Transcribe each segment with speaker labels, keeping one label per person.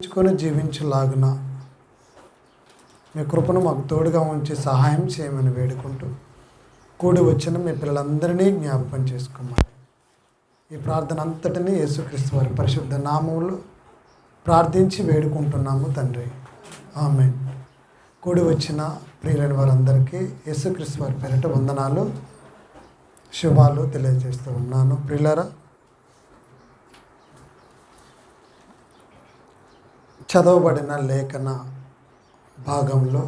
Speaker 1: ఎంచుకొని జీవించలాగున మీ కృపను మాకు తోడుగా ఉంచి సహాయం చేయమని వేడుకుంటూ కూడి వచ్చిన మీ పిల్లలందరినీ జ్ఞాపకం చేసుకోమని ఈ ప్రార్థన అంతటినీ యేసుక్రీస్తు వారి పరిశుద్ధ నామములో ప్రార్థించి వేడుకుంటున్నాము తండ్రి. ఆమేన్. కూడి వచ్చిన ప్రియులైన వారందరికీ యేసుక్రీస్తు వారి పేరిట వందనాలు, శుభాలు తెలియజేస్తూ ఉన్నాను. ప్రియులారా, చదవబడిన లేఖన భాగంలో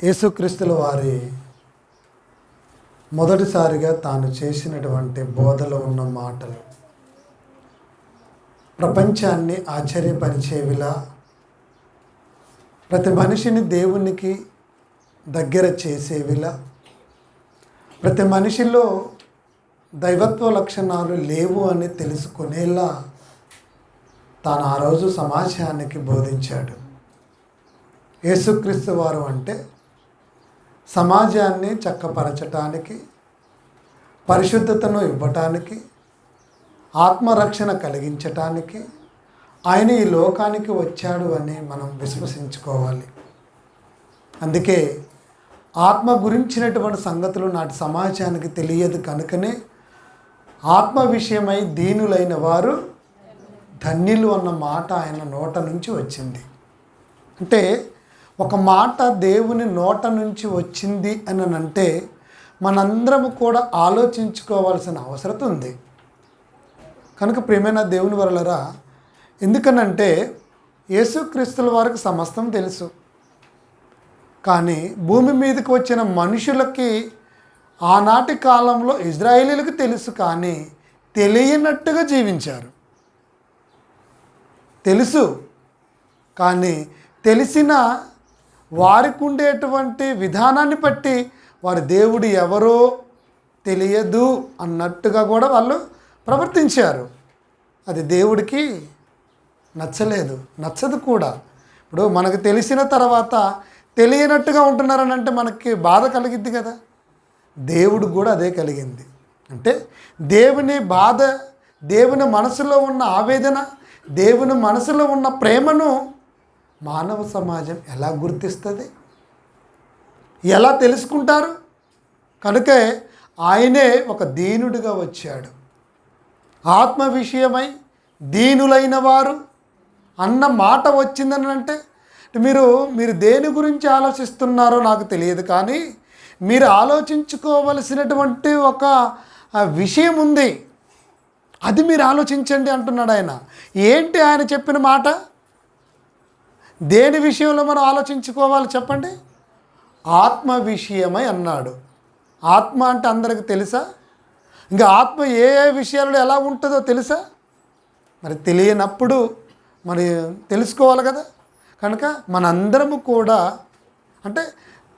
Speaker 1: యేసుక్రీస్తుల వారి మొదటిసారిగా తాను చేసినటువంటి బోధలో ఉన్న మాటలు ప్రపంచాన్ని ఆశ్చర్యపరిచేవిలా, ప్రతి మనిషిని దేవునికి దగ్గర చేసేవిలా, ప్రతి మనిషిలో దైవత్వ లక్షణాలు లేవు అని తెలుసుకునేలా తాను ఆ రోజు సమాజానికి బోధించాడు. యేసుక్రీస్తు వారు అంటే సమాజాన్ని చక్కపరచటానికి, పరిశుద్ధతను ఇవ్వటానికి, ఆత్మరక్షణ కలిగించటానికి ఆయన ఈ లోకానికి వచ్చాడు అని మనం విశ్వసించుకోవాలి. అందుకే ఆత్మ గురించినటువంటి సంగతులు నాటి సమాజానికి తెలియదు కనుకనే ఆత్మ విషయమై దీనులైన వారు ధన్యులు అన్న మాట ఆయన నోట నుంచి వచ్చింది. అంటే ఒక మాట దేవుని నోట నుంచి వచ్చింది అని అంటే మనందరము కూడా ఆలోచించుకోవాల్సిన అవసరం ఉంది. కనుక ప్రియమైన దేవుని వలరా, ఎందుకనంటే యేసుక్రీస్తుల వారికి సమస్తం తెలుసు, కానీ భూమి మీదకి వచ్చిన మనుషులకి ఆనాటి కాలంలో ఇజ్రాయేలీలకు తెలుసు, కానీ తెలియనట్టుగా జీవించారు. తెలుసు కానీ తెలిసిన వారికి ఉండేటువంటి విధానాన్ని బట్టి వారి దేవుడు ఎవరో తెలియదు అన్నట్టుగా కూడా వాళ్ళు ప్రవర్తించారు. అది దేవుడికి నచ్చదు కూడా. ఇప్పుడు మనకు తెలిసిన తర్వాత తెలియనట్టుగా ఉంటున్నారని అంటే మనకి బాధ కలిగిద్ది కదా. దేవుడు కూడా అదే కలిగింది. అంటే దేవుని బాధ, దేవుని మనసులో ఉన్న ఆవేదన, దేవుని మనసులో ఉన్న ప్రేమను మానవ సమాజం ఎలా గుర్తిస్తుంది, ఎలా తెలుసుకుంటారు? కనుకే ఆయనే ఒక దీనుడిగా వచ్చాడు. ఆత్మ విషయమై దీనులైన వారు అన్న మాట వచ్చిందని అంటే మీరు దేని గురించి ఆలోచిస్తున్నారో నాకు తెలియదు, కానీ మీరు ఆలోచించుకోవలసినటువంటి ఒక విషయం ఉంది, అది మీరు ఆలోచించండి అంటున్నాడు ఆయన. ఏంటి ఆయన చెప్పిన మాట? దేని విషయంలో మనం ఆలోచించుకోవాలి చెప్పండి? ఆత్మ విషయమై అన్నాడు. ఆత్మ అంటే అందరికి తెలుసా? ఇంకా ఆత్మ ఏ ఏ విషయాలలో ఎలా ఉంటుందో తెలుసా? మరి తెలియనప్పుడు మరి తెలుసుకోవాలి కదా. కనుక మనందరము కూడా అంటే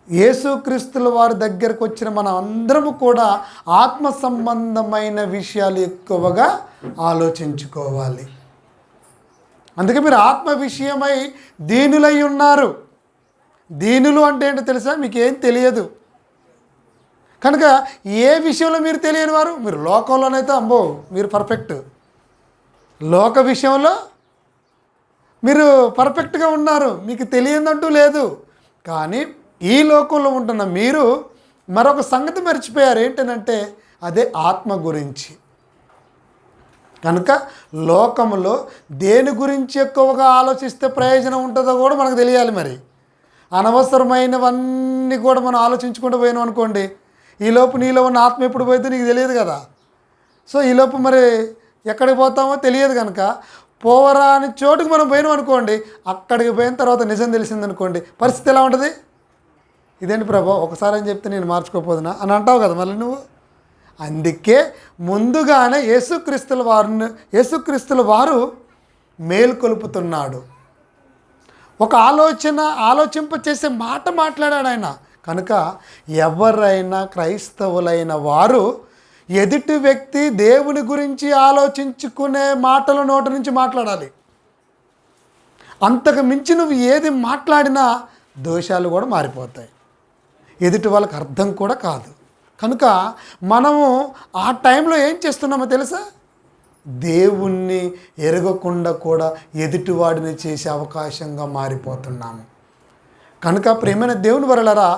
Speaker 1: యేసుక్రీస్తుల వారి దగ్గరకు వచ్చిన మన అందరము కూడా ఆత్మ సంబంధమైన విషయాలు ఎక్కువగా ఆలోచించుకోవాలి. అందుకే మీరు ఆత్మ విషయమై దీనులై ఉన్నారు. దీనులు అంటే ఏంటో తెలుసా? మీకు ఏం తెలియదు కనుక ఏ విషయంలో మీరు తెలియని వారు. మీరు లోకంలోనైతే అమ్మో మీరు పర్ఫెక్ట్, లోక విషయంలో మీరు పర్ఫెక్ట్గా ఉన్నారు, మీకు తెలియదంటూ లేదు. కానీ ఈ లోకంలో ఉంటున్న మీరు మరొక సంగతి మర్చిపోయారు. ఏంటనంటే అదే ఆత్మ గురించి. కనుక లోకంలో దేని గురించి ఎక్కువగా ఆలోచిస్తే ప్రయోజనం ఉంటుందో కూడా మనకు తెలియాలి. మరి అనవసరమైనవన్నీ కూడా మనం ఆలోచించుకుంటూ పోయినాం అనుకోండి, ఈలోపు నీలో ఉన్న ఆత్మ ఎప్పుడు పోయితే నీకు తెలియదు కదా. సో ఈలోపు మరి ఎక్కడికి పోతామో తెలియదు. కనుక పోవరాని చోటుకు మనం పోయినాం అనుకోండి, అక్కడికి పోయిన తర్వాత నిజం తెలిసిందనుకోండి, పరిస్థితి ఎలా ఉంటుంది? ఇదేంటి ప్రభా ఒకసారి అని చెప్తే నేను మార్చుకోపోదునా అని అంటావు కదా మళ్ళీ నువ్వు. అందుకే ముందుగానే యేసుక్రీస్తుల వారు మేల్కొలుపుతున్నాడు. ఒక ఆలోచింపచేసే మాట మాట్లాడాడు ఆయన. కనుక ఎవరైనా క్రైస్తవులైన వారు ఎదుటి వ్యక్తి దేవుని గురించి ఆలోచించుకునే మాటల నోటి నుంచి మాట్లాడాలి. అంతకు మించి నువ్వు ఏది మాట్లాడినా దోషాలు కూడా మారిపోతాయి, ఎదుటి వాళ్ళకి అర్థం కూడా కాదు. కనుక మనము ఆ టైంలో ఏం చేస్తున్నామో తెలుసా? దేవుణ్ణి ఎరగకుండా కూడా ఎదుటివాడిని చేసే అవకాశంగా మారిపోతున్నాము. కనుక ప్రియమైన దేవుని వరలరా,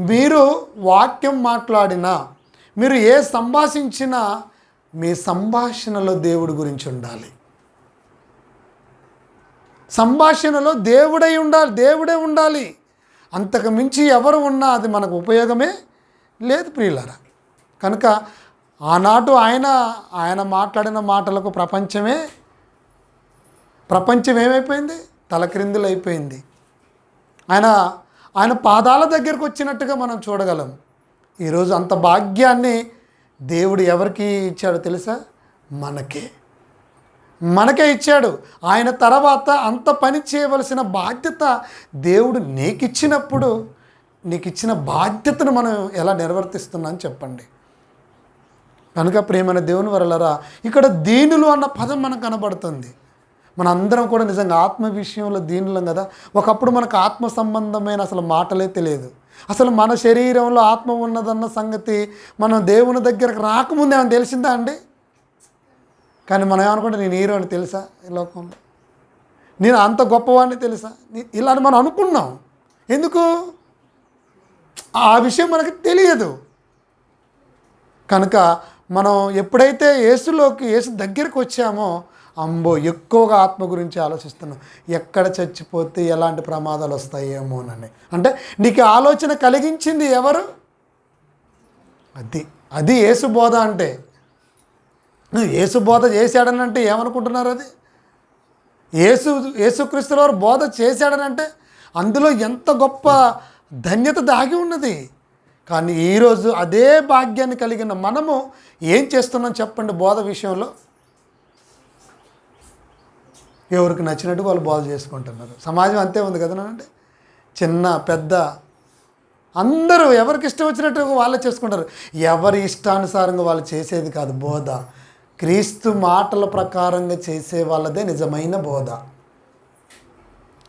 Speaker 1: మీరు వాక్యం మాట్లాడినా, మీరు ఏ సంభాషించినా మీ సంభాషణలో దేవుడి గురించి ఉండాలి. సంభాషణలో దేవుడే ఉండాలి. అంతకు మించి ఎవరు ఉన్నా అది మనకు ఉపయోగమే లేదు ప్రియులారా. కనుక ఆనాడు ఆయన మాట్లాడిన మాటలకు ప్రపంచం ఏమైపోయింది? తలక్రిందులు అయిపోయింది. ఆయన పాదాల దగ్గరకు వచ్చినట్టుగా మనం చూడగలం. ఈరోజు అంత భాగ్యాన్ని దేవుడు ఎవరికి ఇచ్చాడో తెలుసా? మనకే ఇచ్చాడు. ఆయన తర్వాత అంత పని చేయవలసిన బాధ్యత దేవుడు నీకిచ్చినప్పుడు నీకు ఇచ్చిన బాధ్యతను మనం ఎలా నిర్వర్తిస్తున్నామని చెప్పండి. కనుక ప్రియమైన దేవుని వరలరా, ఇక్కడ దీనులు అన్న పదం మనకు కనబడుతుంది. మన అందరం కూడా నిజంగా ఆత్మ విషయంలో దీనులం కదా. ఒకప్పుడు మనకు ఆత్మ సంబంధమైన అసలు మాటలే తెలియదు. అసలు మన శరీరంలో ఆత్మ ఉన్నదన్న సంగతి మనం దేవుని దగ్గరకు రాకముందే ఏమైనా తెలిసిందా అండి? కానీ మనం ఏమనుకుంటే నేను హీరో అని తెలుసా ఈ లోకంలో, నేను అంత గొప్పవాడిని తెలుసా, ఇలా మనం అనుకున్నాం. ఎందుకు? ఆ విషయం మనకు తెలియదు. కనుక మనం ఎప్పుడైతే యేసు దగ్గరికి వచ్చామో అంబో ఎక్కువగా ఆత్మ గురించి ఆలోచిస్తున్నాం. ఎక్కడ చచ్చిపోతే ఎలాంటి ప్రమాదాలు వస్తాయేమోనని. అంటే నీకు ఆలోచన కలిగించింది ఎవరు? అది యేసు బోధ అంటే. యేసు బోధ చేశాడనంటే ఏమనుకుంటున్నారు? అది యేసుక్రీస్తు వారు బోధ చేశాడనంటే అందులో ఎంత గొప్ప ధన్యత దాగి ఉన్నది. కానీ ఈరోజు అదే భాగ్యాన్ని కలిగిన మనము ఏం చేస్తున్నాం చెప్పండి? బోధ విషయంలో ఎవరికి నచ్చినట్టు వాళ్ళు బోధ చేసుకుంటున్నారు. సమాజం అంతే ఉంది కదా. అంటే చిన్న పెద్ద అందరూ ఎవరికి ఇష్టం వచ్చినట్టు వాళ్ళే చేసుకుంటారు. ఎవరి ఇష్టానుసారంగా వాళ్ళు చేసేది కాదు బోధ. క్రీస్తు మాటల ప్రకారంగా చేసే వాళ్ళదే నిజమైన బోధ.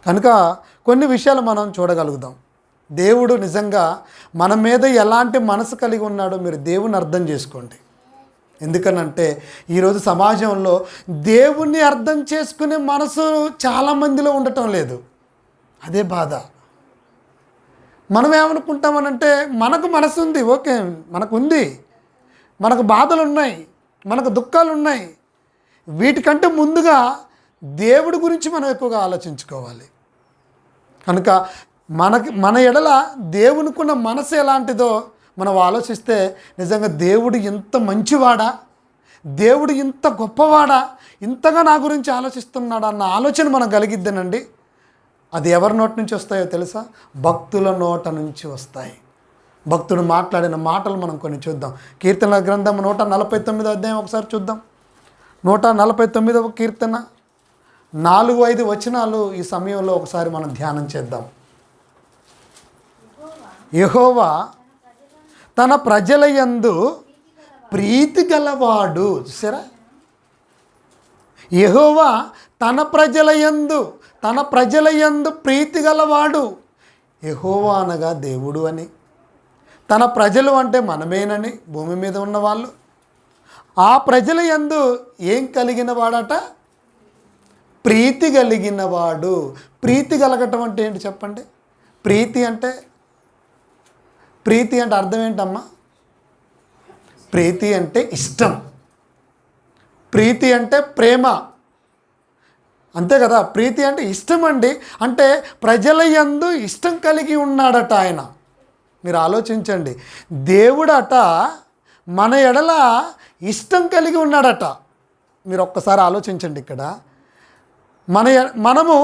Speaker 1: కనుక కొన్ని విషయాలు మనం చూడగలుగుతాం. దేవుడు నిజంగా మన మీద ఎలాంటి మనసు కలిగి ఉన్నాడో మీరు దేవుని అర్థం చేసుకోండి. ఎందుకనంటే ఈరోజు సమాజంలో దేవుణ్ణి అర్థం చేసుకునే మనసు చాలామందిలో ఉండటం లేదు. అదే బాధ. మనం ఏమనుకుంటామనంటే మనకు మనసు ఉంది, ఓకే, మనకు బాధలు ఉన్నాయి, మనకు దుఃఖాలు ఉన్నాయి. వీటికంటే ముందుగా దేవుడి గురించి మనం ఎక్కువగా ఆలోచించుకోవాలి. కనుక మన ఎడల దేవునికున్న మనసు ఎలాంటిదో మనం ఆలోచిస్తే నిజంగా దేవుడు ఎంత మంచివాడా, దేవుడు ఇంత గొప్పవాడా, ఇంతగా నా గురించి ఆలోచిస్తున్నాడా అన్న ఆలోచన మనకు కలిగిద్దనండి. అది ఎవరి నోటి నుంచి వస్తాయో తెలుసా? భక్తుల నోట నుంచి వస్తాయి. భక్తుడు మాట్లాడిన మాటలు మనం కొన్ని చూద్దాం. కీర్తనల గ్రంథం 149వ అధ్యాయం ఒకసారి చూద్దాం. 149వ కీర్తన 4-5 వచనాలు ఈ సమయంలో ఒకసారి మనం ధ్యానం చేద్దాం. యెహోవా తన ప్రజల యందు ప్రీతి గలవాడు. చూసారా? యెహోవా తన ప్రజల యందు ప్రీతి గలవాడు. యెహోవా అనగా దేవుడు అని, తన ప్రజలు అంటే మనమేనని, భూమి మీద ఉన్నవాళ్ళు. ఆ ప్రజల యందు ఏం కలిగిన వాడట? ప్రీతి కలిగిన వాడు. ప్రీతి కలగటం అంటే ఏంటి చెప్పండి? ప్రీతి అంటే అర్థం ఏంటమ్మా? ప్రీతి అంటే ఇష్టం, ప్రీతి అంటే ప్రేమ, అంతే కదా. ప్రీతి అంటే ఇష్టం అండి. అంటే ప్రజల యందు ఇష్టం కలిగి ఉన్నాడట ఆయన. మీరు ఆలోచించండి, దేవుడట మన ఎడల ఇష్టం కలిగి ఉన్నాడట. మీరు ఒక్కసారి ఆలోచించండి. ఇక్కడ మనము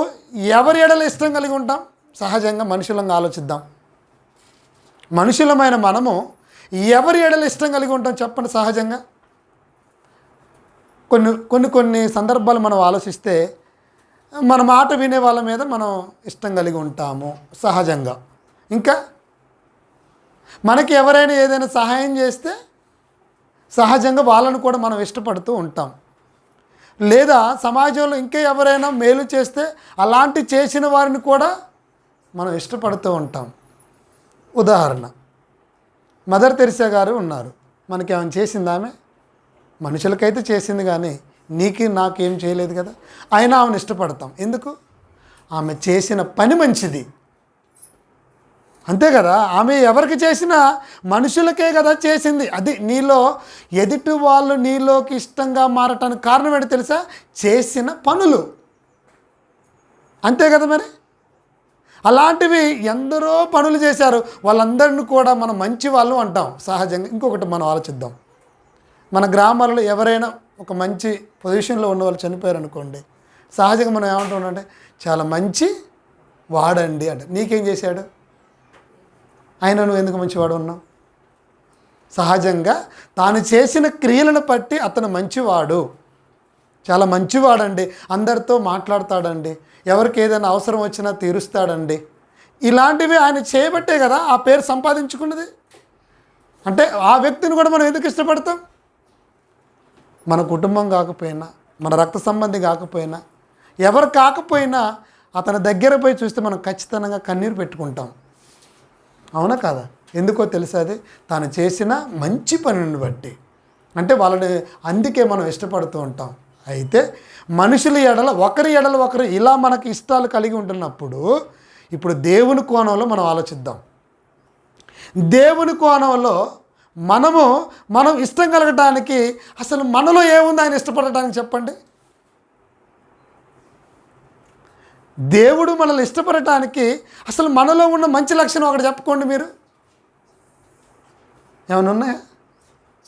Speaker 1: ఎవరి ఎడల ఇష్టం కలిగి ఉంటాం? సహజంగా మనుషులంగా ఆలోచిద్దాం. మనుషులమైన మనము ఎవరి ఎడల ఇష్టం కలిగి ఉంటాం చెప్పండి? సహజంగా కొన్ని సందర్భాలు మనం ఆలోచిస్తే మన మాట వినే వాళ్ళ మీద మనం ఇష్టం కలిగి ఉంటాము సహజంగా. ఇంకా మనకి ఎవరైనా ఏదైనా సహాయం చేస్తే సహజంగా వాళ్ళను కూడా మనం ఇష్టపడుతూ ఉంటాం. లేదా సమాజంలో ఇంకా ఎవరైనా మేలు చేస్తే అలాంటి చేసిన వారిని కూడా మనం ఇష్టపడుతూ ఉంటాం. ఉదాహరణ, మదర్ తెరిసా గారు ఉన్నారు. మనకేమైనా చేసింది ఆమె? మనుషులకైతే చేసింది, కానీ నీకు నాకేం చేయలేదు కదా, అయినా ఆమెను ఇష్టపడతాం. ఎందుకు? ఆమె చేసిన పని మంచిది, అంతే కదా. ఆమె ఎవరికి చేసినా మనుషులకే కదా చేసింది. అది నీలో ఎదుటి వాళ్ళు నీలోకి ఇష్టంగా మారటానికి కారణం ఏంటో తెలుసా? చేసిన పనులు, అంతే కదా. మరి అలాంటివి ఎందరో పనులు చేశారు, వాళ్ళందరినీ కూడా మనం మంచి వాళ్ళు అంటాం సహజంగా. ఇంకొకటి మనం ఆలోచిద్దాం. మన గ్రామాలలో ఎవరైనా ఒక మంచి పొజిషన్లో ఉన్న వాళ్ళు చనిపోయారు అనుకోండి, సహజంగా మనం ఏమంటామంటే చాలా మంచి వాడండి అంటే. నీకేం చేశాడు ఆయన? నువ్వు ఎందుకు మంచివాడు ఉన్నావు? సహజంగా తాను చేసిన క్రియలను బట్టి అతను మంచివాడు, చాలా మంచివాడండి, అందరితో మాట్లాడతాడండి, ఎవరికి ఏదైనా అవసరం వచ్చినా తీరుస్తాడండి. ఇలాంటివి ఆయన చేయబట్టే కదా ఆ పేరు సంపాదించుకున్నది. అంటే ఆ వ్యక్తిని కూడా మనం ఎందుకు ఇష్టపడతాం? మన కుటుంబం కాకపోయినా, మన రక్త సంబంధి కాకపోయినా, ఎవరు కాకపోయినా అతని దగ్గర పోయి చూస్తే మనం ఖచ్చితంగా కన్నీరు పెట్టుకుంటాం, అవునా కాదా? ఎందుకో తెలుసా? అది తాను చేసిన మంచి పనిని బట్టి. అంటే వాళ్ళని అందుకే మనం ఇష్టపడుతూ ఉంటాం. అయితే మనుషుల ఎడల ఒకరు ఇలా మనకి ఇష్టాలు కలిగి ఉంటున్నప్పుడు, ఇప్పుడు దేవుని కోణంలో మనం ఆలోచిద్దాం. దేవుని కోణంలో మనం ఇష్టం కలగటానికి అసలు మనలో ఏముంది ఆయన ఇష్టపడటానికి చెప్పండి? దేవుడు మనల్ని ఇష్టపడటానికి అసలు మనలో ఉన్న మంచి లక్షణం ఒకటి చెప్పుకోండి. మీరు ఏమైనా ఉన్నాయా?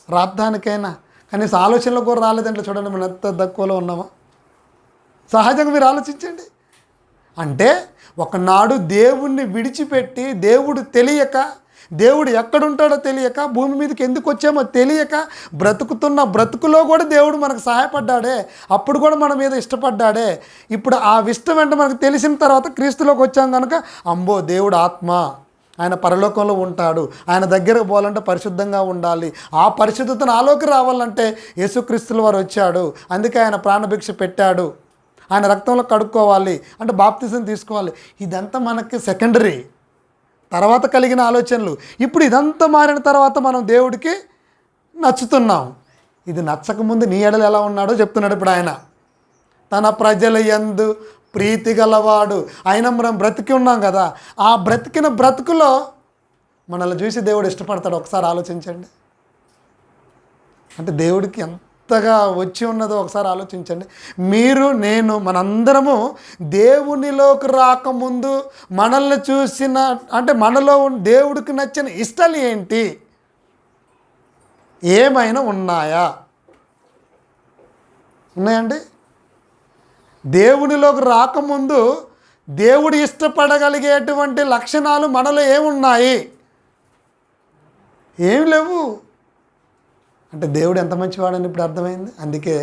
Speaker 1: రాద్దానికైనా కనీసం ఆలోచనలో కూడా రాలేదంటే చూడండి, మనం ఎంత తక్కువలో ఉన్నామో. సహజంగా మీరు ఆలోచించండి. అంటే ఒకనాడు దేవుణ్ణి విడిచిపెట్టి, దేవుడు తెలియక, దేవుడు ఎక్కడుంటాడో తెలియక, భూమి మీదకి ఎందుకు వచ్చామో తెలియక బ్రతుకుతున్న బ్రతుకులో కూడా దేవుడు మనకు సహాయపడ్డాడే, అప్పుడు కూడా మన మీద ఇష్టపడ్డాడే. ఇప్పుడు ఆ ఇష్టం వెంట మనకు తెలిసిన తర్వాత క్రీస్తులోకి వచ్చాం కనుక, అమ్మో దేవుడు ఆత్మ, ఆయన పరలోకంలో ఉంటాడు, ఆయన దగ్గరకు పోవాలంటే పరిశుద్ధంగా ఉండాలి, ఆ పరిశుద్ధత నాలోకి రావాలంటే యేసుక్రీస్తుల వారు వచ్చాడు, అందుకే ఆయన ప్రాణభిక్ష పెట్టాడు, ఆయన రక్తంలో కడుక్కోవాలి అంటే బాప్తిజం తీసుకోవాలి. ఇదంతా మనకి సెకండరీ, తర్వాత కలిగిన ఆలోచనలు. ఇప్పుడు ఇదంతా మారిన తర్వాత మనం దేవుడికి నచ్చుతున్నాం. ఇది నచ్చకముందు నీ ఎడలు ఎలా ఉన్నాడో చెప్తున్నాడు ఇప్పుడు ఆయన. తన ప్రజల యందు ప్రీతి గలవాడు. అయినా మనం బ్రతికి ఉన్నాం కదా, ఆ బ్రతికిన బ్రతుకులో మనల్ని చూసి దేవుడు ఇష్టపడతాడు. ఒకసారి ఆలోచించండి. అంటే దేవుడికి ఎంతగా వచ్చి ఉన్నదో ఒకసారి ఆలోచించండి. మీరు, నేను, మనందరము దేవునిలోకి రాకముందు మనల్ని చూసిన, అంటే మనలో దేవుడికి నచ్చిన ఇష్టాలు ఏంటి, ఏమైనా ఉన్నాయా? ఉన్నాయండి? దేవునిలోకి రాకముందు దేవుడు ఇష్టపడగలిగేటువంటి లక్షణాలు మనలో ఏమున్నాయి? ఏమి లేవు. అంటే దేవుడు ఎంత మంచివాడని ఇప్పుడు అర్థమైంది. అందుకే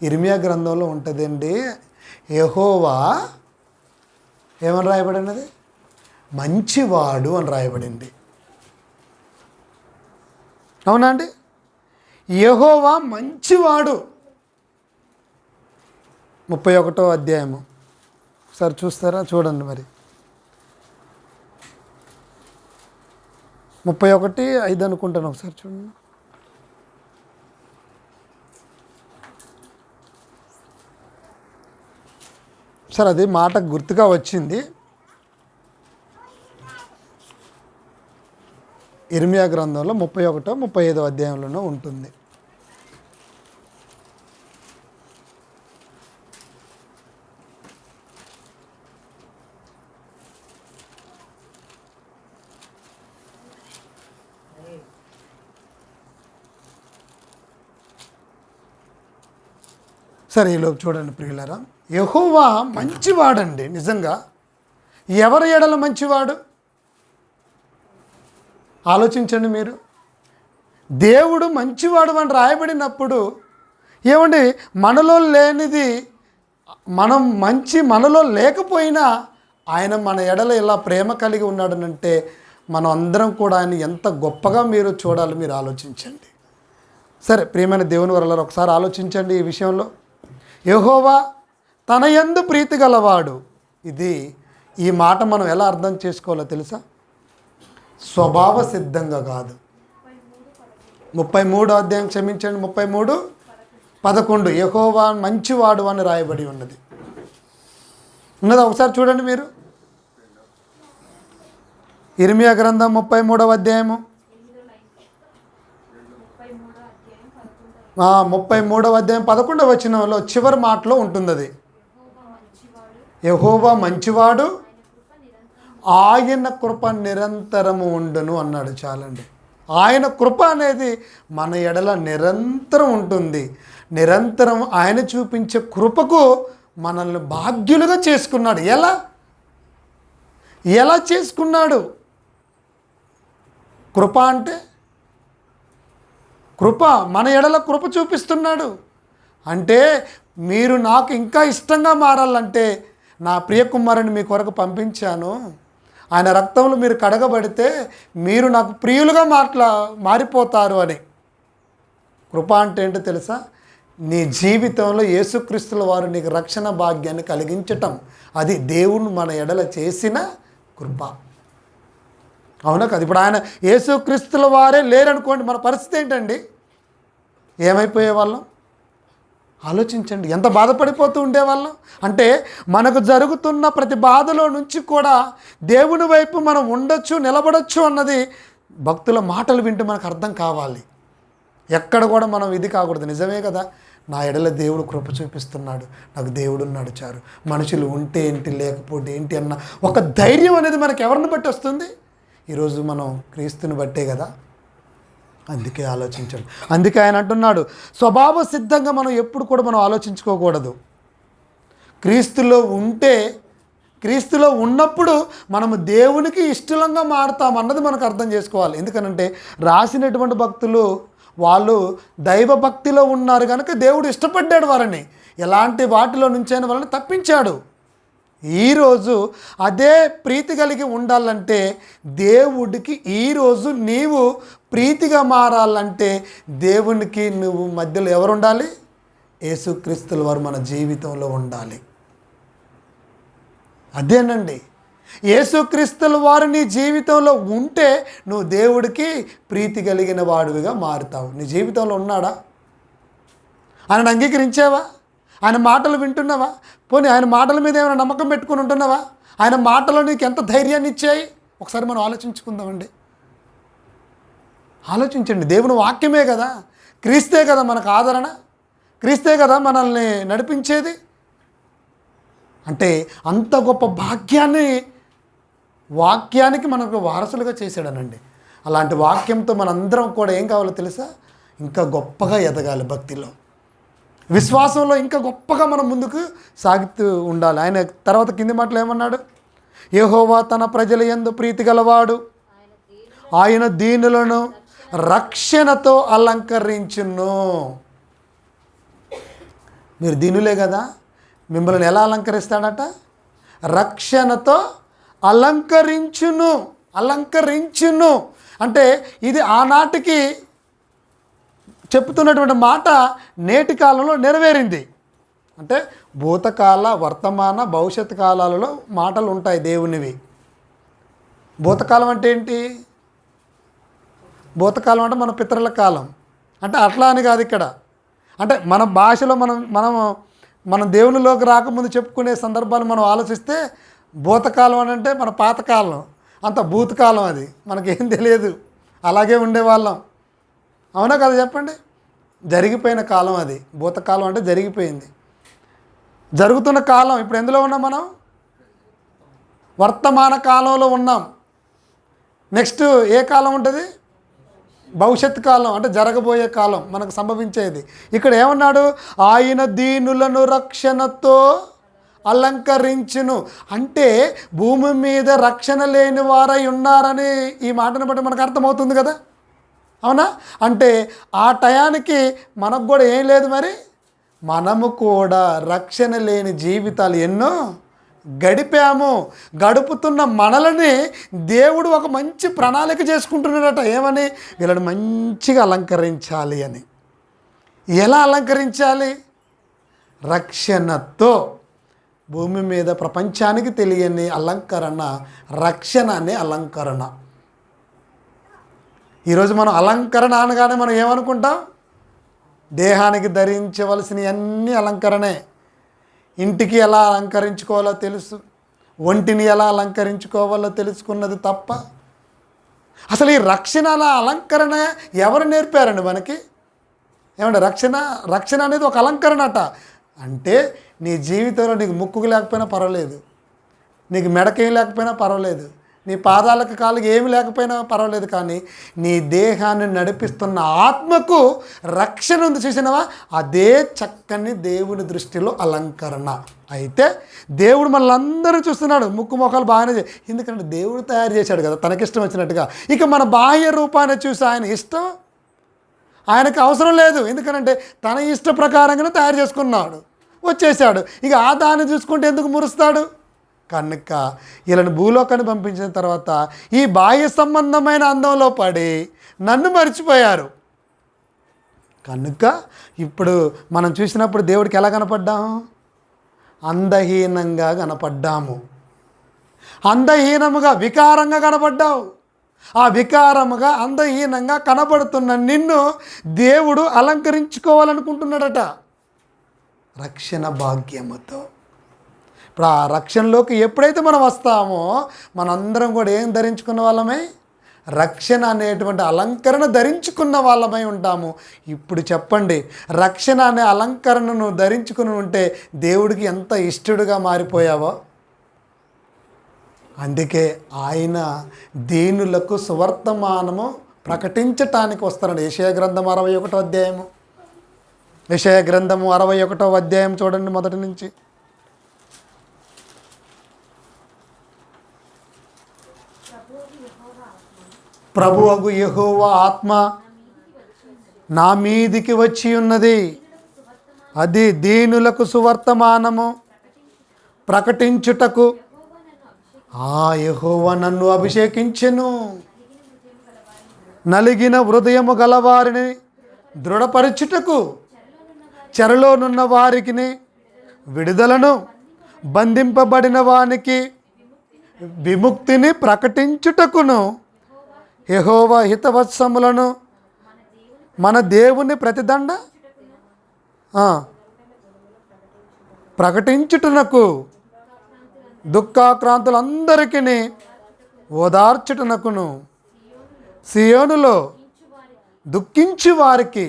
Speaker 1: ఇర్మియా గ్రంథంలో ఉంటుందండి, యెహోవా ఏమని రాయబడినది? మంచివాడు అని రాయబడింది. అవునా అండి? యెహోవా మంచివాడు. 31వ అధ్యాయము ఒకసారి చూస్తారా? చూడండి. మరి 31:5 అనుకుంటాను, ఒకసారి చూడండి. సార్ అది మాట గుర్తుగా వచ్చింది. ఇర్మియా గ్రంథంలో 31, 35 అధ్యాయంలోనూ ఉంటుంది. సరే, ఈలోపు చూడండి ప్రియులారా, యెహోవా మంచివాడండి. నిజంగా ఎవరి ఎడల మంచివాడు ఆలోచించండి మీరు. దేవుడు మంచివాడు అని రాయబడినప్పుడు ఏమండి, మనలో లేనిది మనలో లేకపోయినా ఆయన మన ఎడల ఇలా ప్రేమ కలిగి ఉన్నాడనంటే మనం అందరం కూడా ఆయన ఎంత గొప్పగా మీరు చూడాలి, మీరు ఆలోచించండి. సరే ప్రియమైన దేవుని వరలారా, ఒకసారి ఆలోచించండి ఈ విషయంలో. యెహోవా తన యందు ప్రీతి గలవాడు. ఈ మాట మనం ఎలా అర్థం చేసుకోవాలో తెలుసా? స్వభావ సిద్ధంగా కాదు. 33వ అధ్యాయం, క్షమించండి, 33, 11 యెహోవా మంచివాడు అని రాయబడి ఉన్నది. ఉన్నదా ఒకసారి చూడండి మీరు. ఇర్మియా గ్రంథం 33వ అధ్యాయము 33వ అధ్యాయం 11వ వచనంలో చివరి మాటలో ఉంటుంది అది. యెహోవా మంచివాడు, ఆయన కృప నిరంతరము ఉండును అన్నాడు. చాలండి. ఆయన కృప అనేది మన ఎడల నిరంతరం ఉంటుంది. నిరంతరం ఆయన చూపించే కృపకు మనల్ని భాగ్యులుగా చేసుకున్నాడు. ఎలా చేసుకున్నాడు? కృప అంటే కృప, మన ఎడల కృప చూపిస్తున్నాడు. అంటే మీరు నాకు ఇంకా ఇష్టంగా మారాలంటే నా ప్రియకుమారుని మీ కొరకు పంపించాను, ఆయన రక్తంలో మీరు కడగబడితే మీరు నాకు ప్రియులుగా మారిపోతారు అని. కృప అంటే ఏంటో తెలుసా? నీ జీవితంలో యేసుక్రీస్తుల వారు నీకు రక్షణ భాగ్యాన్ని కలిగించటం. అది దేవుడు మన ఎడల చేసిన కృప. అవునా కదా? ఇప్పుడు ఆయన యేసుక్రీస్తుల వారే లేరనుకోండి, మన పరిస్థితి ఏంటండి? ఏమైపోయే వాళ్ళం? ఆలోచించండి. ఎంత బాధపడిపోతూ ఉండేవాళ్ళం. అంటే మనకు జరుగుతున్న ప్రతి బాధలో నుంచి కూడా దేవుని వైపు మనం ఉండొచ్చు, నిలబడొచ్చు అన్నది భక్తుల మాటలు వింటూ మనకు అర్థం కావాలి. ఎక్కడ కూడా మనం ఇది కాకూడదు. నిజమే కదా, నా ఎడల దేవుడు కృప చూపిస్తున్నాడు, నాకు దేవుడు ఉన్నాడు చారు, మనుషులు ఉంటే ఏంటి లేకపోతే ఏంటి అన్న ఒక ధైర్యం అనేది మనకు ఎవరిని బట్టి వస్తుంది? ఈరోజు మనం క్రీస్తుని బట్టే కదా. అందుకే ఆలోచించండి. అందుకే ఆయన అంటున్నాడు, స్వభావ సిద్ధంగా మనం ఎప్పుడు కూడా మనం ఆలోచించుకోకూడదు. క్రీస్తులో ఉంటే, క్రీస్తులో ఉన్నప్పుడు మనము దేవునికి ఇష్టంగా మారుతాం అన్నది మనకు అర్థం చేసుకోవాలి. ఎందుకనంటే రాసినటువంటి భక్తులు వాళ్ళు దైవ భక్తిలో ఉన్నారు కనుక దేవుడు ఇష్టపడ్డాడు వారిని. ఎలాంటి వాటిలో నుంచైనా వాళ్ళని తప్పించాడు. ఈరోజు అదే ప్రీతి కలిగి ఉండాలంటే దేవుడికి ఈరోజు నీవు ప్రీతిగా మారాలంటే దేవునికి నువ్వు మధ్యలో ఎవరు ఉండాలి? యేసుక్రీస్తుల వారు మన జీవితంలో ఉండాలి. అదేనండి, యేసుక్రీస్తుల వారు నీ జీవితంలో ఉంటే నువ్వు దేవుడికి ప్రీతి కలిగిన వాడివిగా మారుతావు. నీ జీవితంలో ఉన్నాడా? ఆయనను అంగీకరించావా? ఆయన మాటలు వింటున్నావా? పోనీ ఆయన మాటల మీద ఏమైనా నమ్మకం పెట్టుకుని ఉంటున్నావా? ఆయన మాటలు నీకు ఎంత ధైర్యాన్ని ఇచ్చాయి? ఒకసారి మనం ఆలోచించుకుందామండి. ఆలోచించండి. దేవుని వాక్యమే కదా, క్రీస్తే కదా మనకు ఆదరణ, క్రీస్తే కదా మనల్ని నడిపించేది. అంటే అంత గొప్ప భాగ్యాన్ని, వాక్యానికి మనకు వారసులుగా చేశాడనండి. అలాంటి వాక్యంతో మనందరం కూడా ఏం కావాలో తెలుసా? ఇంకా గొప్పగా ఎదగాలి భక్తిలో, విశ్వాసంలో ఇంకా గొప్పగా మనం ముందుకు సాగుతూ ఉండాలి. ఆయన తర్వాత కింది మాటలు ఏమన్నాడు? యెహోవా తన ప్రజల యందు ప్రీతి గలవాడు, ఆయన దీనులను రక్షణతో అలంకరించును. మీరు దీనులే కదా, మిమ్మల్ని ఎలా అలంకరిస్తాడట? రక్షణతో అలంకరించును. అలంకరించును అంటే ఇది ఆనాటికి చెప్తున్నటువంటి మాట నేటి కాలంలో నెరవేరింది. అంటే భూతకాల, వర్తమాన, భవిష్యత్ కాలాలలో మాటలు ఉంటాయి దేవునివి. భూతకాలం అంటే ఏంటి? భూతకాలం అంటే మన పితరుల కాలం. అంటే అట్లా అని కాదు ఇక్కడ. అంటే మన భాషలో మనం దేవునిలోకి రాకముందు చెప్పుకునే సందర్భాలు మనం ఆలోచిస్తే భూతకాలం అని అంటే మన పాతకాలం, అంత భూతకాలం, అది మనకేం తెలియదు, అలాగే ఉండేవాళ్ళం. అవునా కదా చెప్పండి? జరిగిపోయిన కాలం అది. భూతకాలం అంటే జరిగిపోయింది. జరుగుతున్న కాలం ఇప్పుడు ఎందులో ఉన్నాం మనం? వర్తమాన కాలంలో ఉన్నాం. నెక్స్ట్ ఏ కాలం ఉంటుంది? భవిష్యత్ కాలం, అంటే జరగబోయే కాలం, మనకు సంభవించేది. ఇక్కడ ఏమన్నాడు? ఆయన దీనులను రక్షణతో అలంకరించును. అంటే భూమి మీద రక్షణ లేని వారై ఉన్నారని ఈ మాటను బట్టి మనకు అర్థమవుతుంది కదా. అవునా? అంటే ఆ టయానికి మనకు కూడా ఏం లేదు, మరి మనము కూడా రక్షణ లేని జీవితాలు ఎన్నో గడిపాము. గడుపుతున్న మనల్ని దేవుడు ఒక మంచి ప్రణాళిక చేసుకుంటున్నాడట. ఏమని? వీళ్ళని మంచిగా అలంకరించాలి అని. ఎలా అలంకరించాలి? రక్షణతో. భూమి మీద ప్రపంచానికి తెలియని అలంకరణ రక్షణ అనే అలంకరణ. ఈరోజు మనం అలంకరణ అనగానే మనం ఏమనుకుంటాం? దేహానికి ధరించవలసిన అన్ని అలంకరణే. ఇంటికి ఎలా అలంకరించుకోవాలో తెలుసు, ఒంటిని ఎలా అలంకరించుకోవాలో తెలుసుకున్నది తప్ప అసలు ఈ రక్షణ అలా అలంకరణ ఎవరు నేర్పారండి మనకి? ఏమంటే రక్షణ అనేది ఒక అలంకరణ అట. అంటే నీ జీవితంలో నీకు ముక్కుకు లేకపోయినా పర్వాలేదు, నీకు మెడకేం లేకపోయినా పర్వాలేదు, నీ పాదాలకు కాళ్ళకి ఏమి లేకపోయినా పర్వాలేదు, కానీ నీ దేహాన్ని నడిపిస్తున్న ఆత్మకు రక్షణ ఉంది. చూసినవా? అదే చక్కని దేవుని దృష్టిలో అలంకరణ. అయితే దేవుడు మనల్ని చూస్తున్నాడు. ముక్కు మొఖాలు బాగానే ఎందుకంటే దేవుడు తయారు చేశాడు కదా తనకిష్టం వచ్చినట్టుగా. ఇక మన బాహ్య రూపాన్ని చూసి ఆయన ఇష్టం ఆయనకు అవసరం లేదు. ఎందుకంటే తన ఇష్ట ప్రకారంగానే తయారు చేసుకున్నాడు, వచ్చేసాడు. ఇక ఆ దాన్ని చూసుకుంటే ఎందుకు మురుస్తాడు? కనుక వీళ్ళని భూలోకాన్ని పంపించిన తర్వాత ఈ బాహ్య సంబంధమైన అందంలో పడి నన్ను మర్చిపోయారు. కనుక ఇప్పుడు మనం చూసినప్పుడు దేవుడికి ఎలా కనపడ్డాము? అందహీనంగా కనపడ్డాము. అందహీనముగా వికారంగా కనపడ్డావు. ఆ వికారముగా అందహీనంగా కనపడుతున్న నిన్ను దేవుడు అలంకరించుకోవాలనుకుంటున్నాడట రక్షణ భాగ్యముతో. ఇప్పుడు ఆ రక్షణలోకి ఎప్పుడైతే మనం వస్తామో మనందరం కూడా ఏం ధరించుకున్న వాళ్ళమై? రక్షణ అనేటువంటి అలంకరణ ధరించుకున్న వాళ్ళమై ఉంటాము. ఇప్పుడు చెప్పండి, రక్షణ అనే అలంకరణను ధరించుకుని ఉంటే దేవుడికి ఎంత ఇష్టడుగా మారిపోయావో. అందుకే ఆయన దీనులకు సువర్తమానము ప్రకటించటానికి వస్తారండి. యెషయా గ్రంథం 61వ అధ్యాయము. యెషయా గ్రంథము 61వ అధ్యాయం చూడండి మొదటి నుంచి. ప్రభువగు యెహోవా ఆత్మ నా మీదికి వచ్చి ఉన్నది, అది దీనులకు సువర్తమానము ప్రకటించుటకు. యెహోవా నన్ను అభిషేకించెను, నలిగిన హృదయము గలవారిని దృఢపరచుటకు, చెరలోనున్న వారికి విడుదలను, బంధింపబడిన వానికి విముక్తిని ప్రకటించుటకును, యెహోవా హితవత్సములను మన దేవుని ప్రతిదండ ప్రకటించుటనకు, దుఃఖాక్రాంతులందరికీ ఓదార్చుటనకును, సియోనులో దుఃఖించు వారికి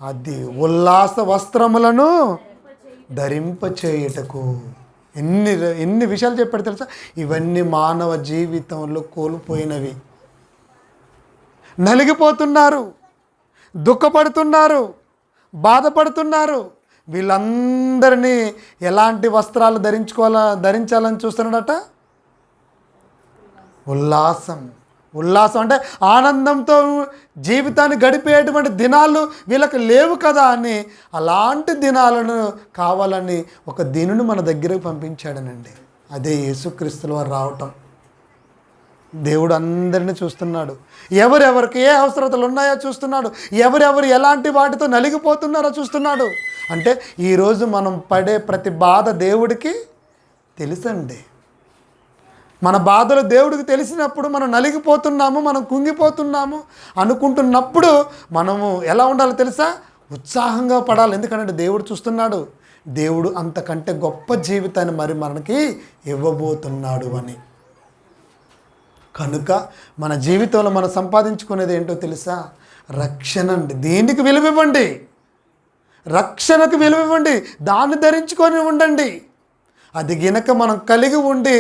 Speaker 1: అది ఉల్లాస వస్త్రములను ధరింపచేయుటకు. ఎన్ని విషయాలు చెప్పాడు తెలుసా? ఇవన్నీ మానవ జీవితంలో కోల్పోయినవి. నలిగిపోతున్నారు, దుఃఖపడుతున్నారు, బాధపడుతున్నారు. వీళ్ళందరినీ ఎలాంటి వస్త్రాలు ధరించాలని చూస్తున్నాడట? ఉల్లాసం అంటే ఆనందంతో జీవితాన్ని గడిపేటువంటి దినాలు వీళ్ళకి లేవు కదా అని అలాంటి దినాలను కావాలని ఒక దీనుని మన దగ్గరకు పంపించాడనండి. అదే యేసుక్రీస్తుల వారు రావటం. దేవుడు అందరినీ చూస్తున్నాడు. ఎవరెవరికి ఏ అవసరతలు ఉన్నాయో చూస్తున్నాడు. ఎవరెవరు ఎలాంటి వాటితో నలిగిపోతున్నారో చూస్తున్నాడు. అంటే ఈరోజు మనం పడే ప్రతి బాధ దేవుడికి తెలుసండి. మన బాధలు దేవుడికి తెలిసినప్పుడు మనం నలిగిపోతున్నాము, మనం కుంగిపోతున్నాము అనుకుంటున్నప్పుడు మనము ఎలా ఉండాలో తెలుసా? ఉత్సాహంగా పడాలి. ఎందుకంటే దేవుడు చూస్తున్నాడు. దేవుడు అంతకంటే గొప్ప జీవితాన్ని మరి మనకి ఇవ్వబోతున్నాడు అని. కనుక మన జీవితంలో మనం సంపాదించుకునేది ఏంటో తెలుసా? రక్షణ అండి. దీనికి విలువివ్వండి, రక్షణకు విలువివ్వండి, దాన్ని ధరించుకొని ఉండండి. అది గినక మనం కలిగి ఉండి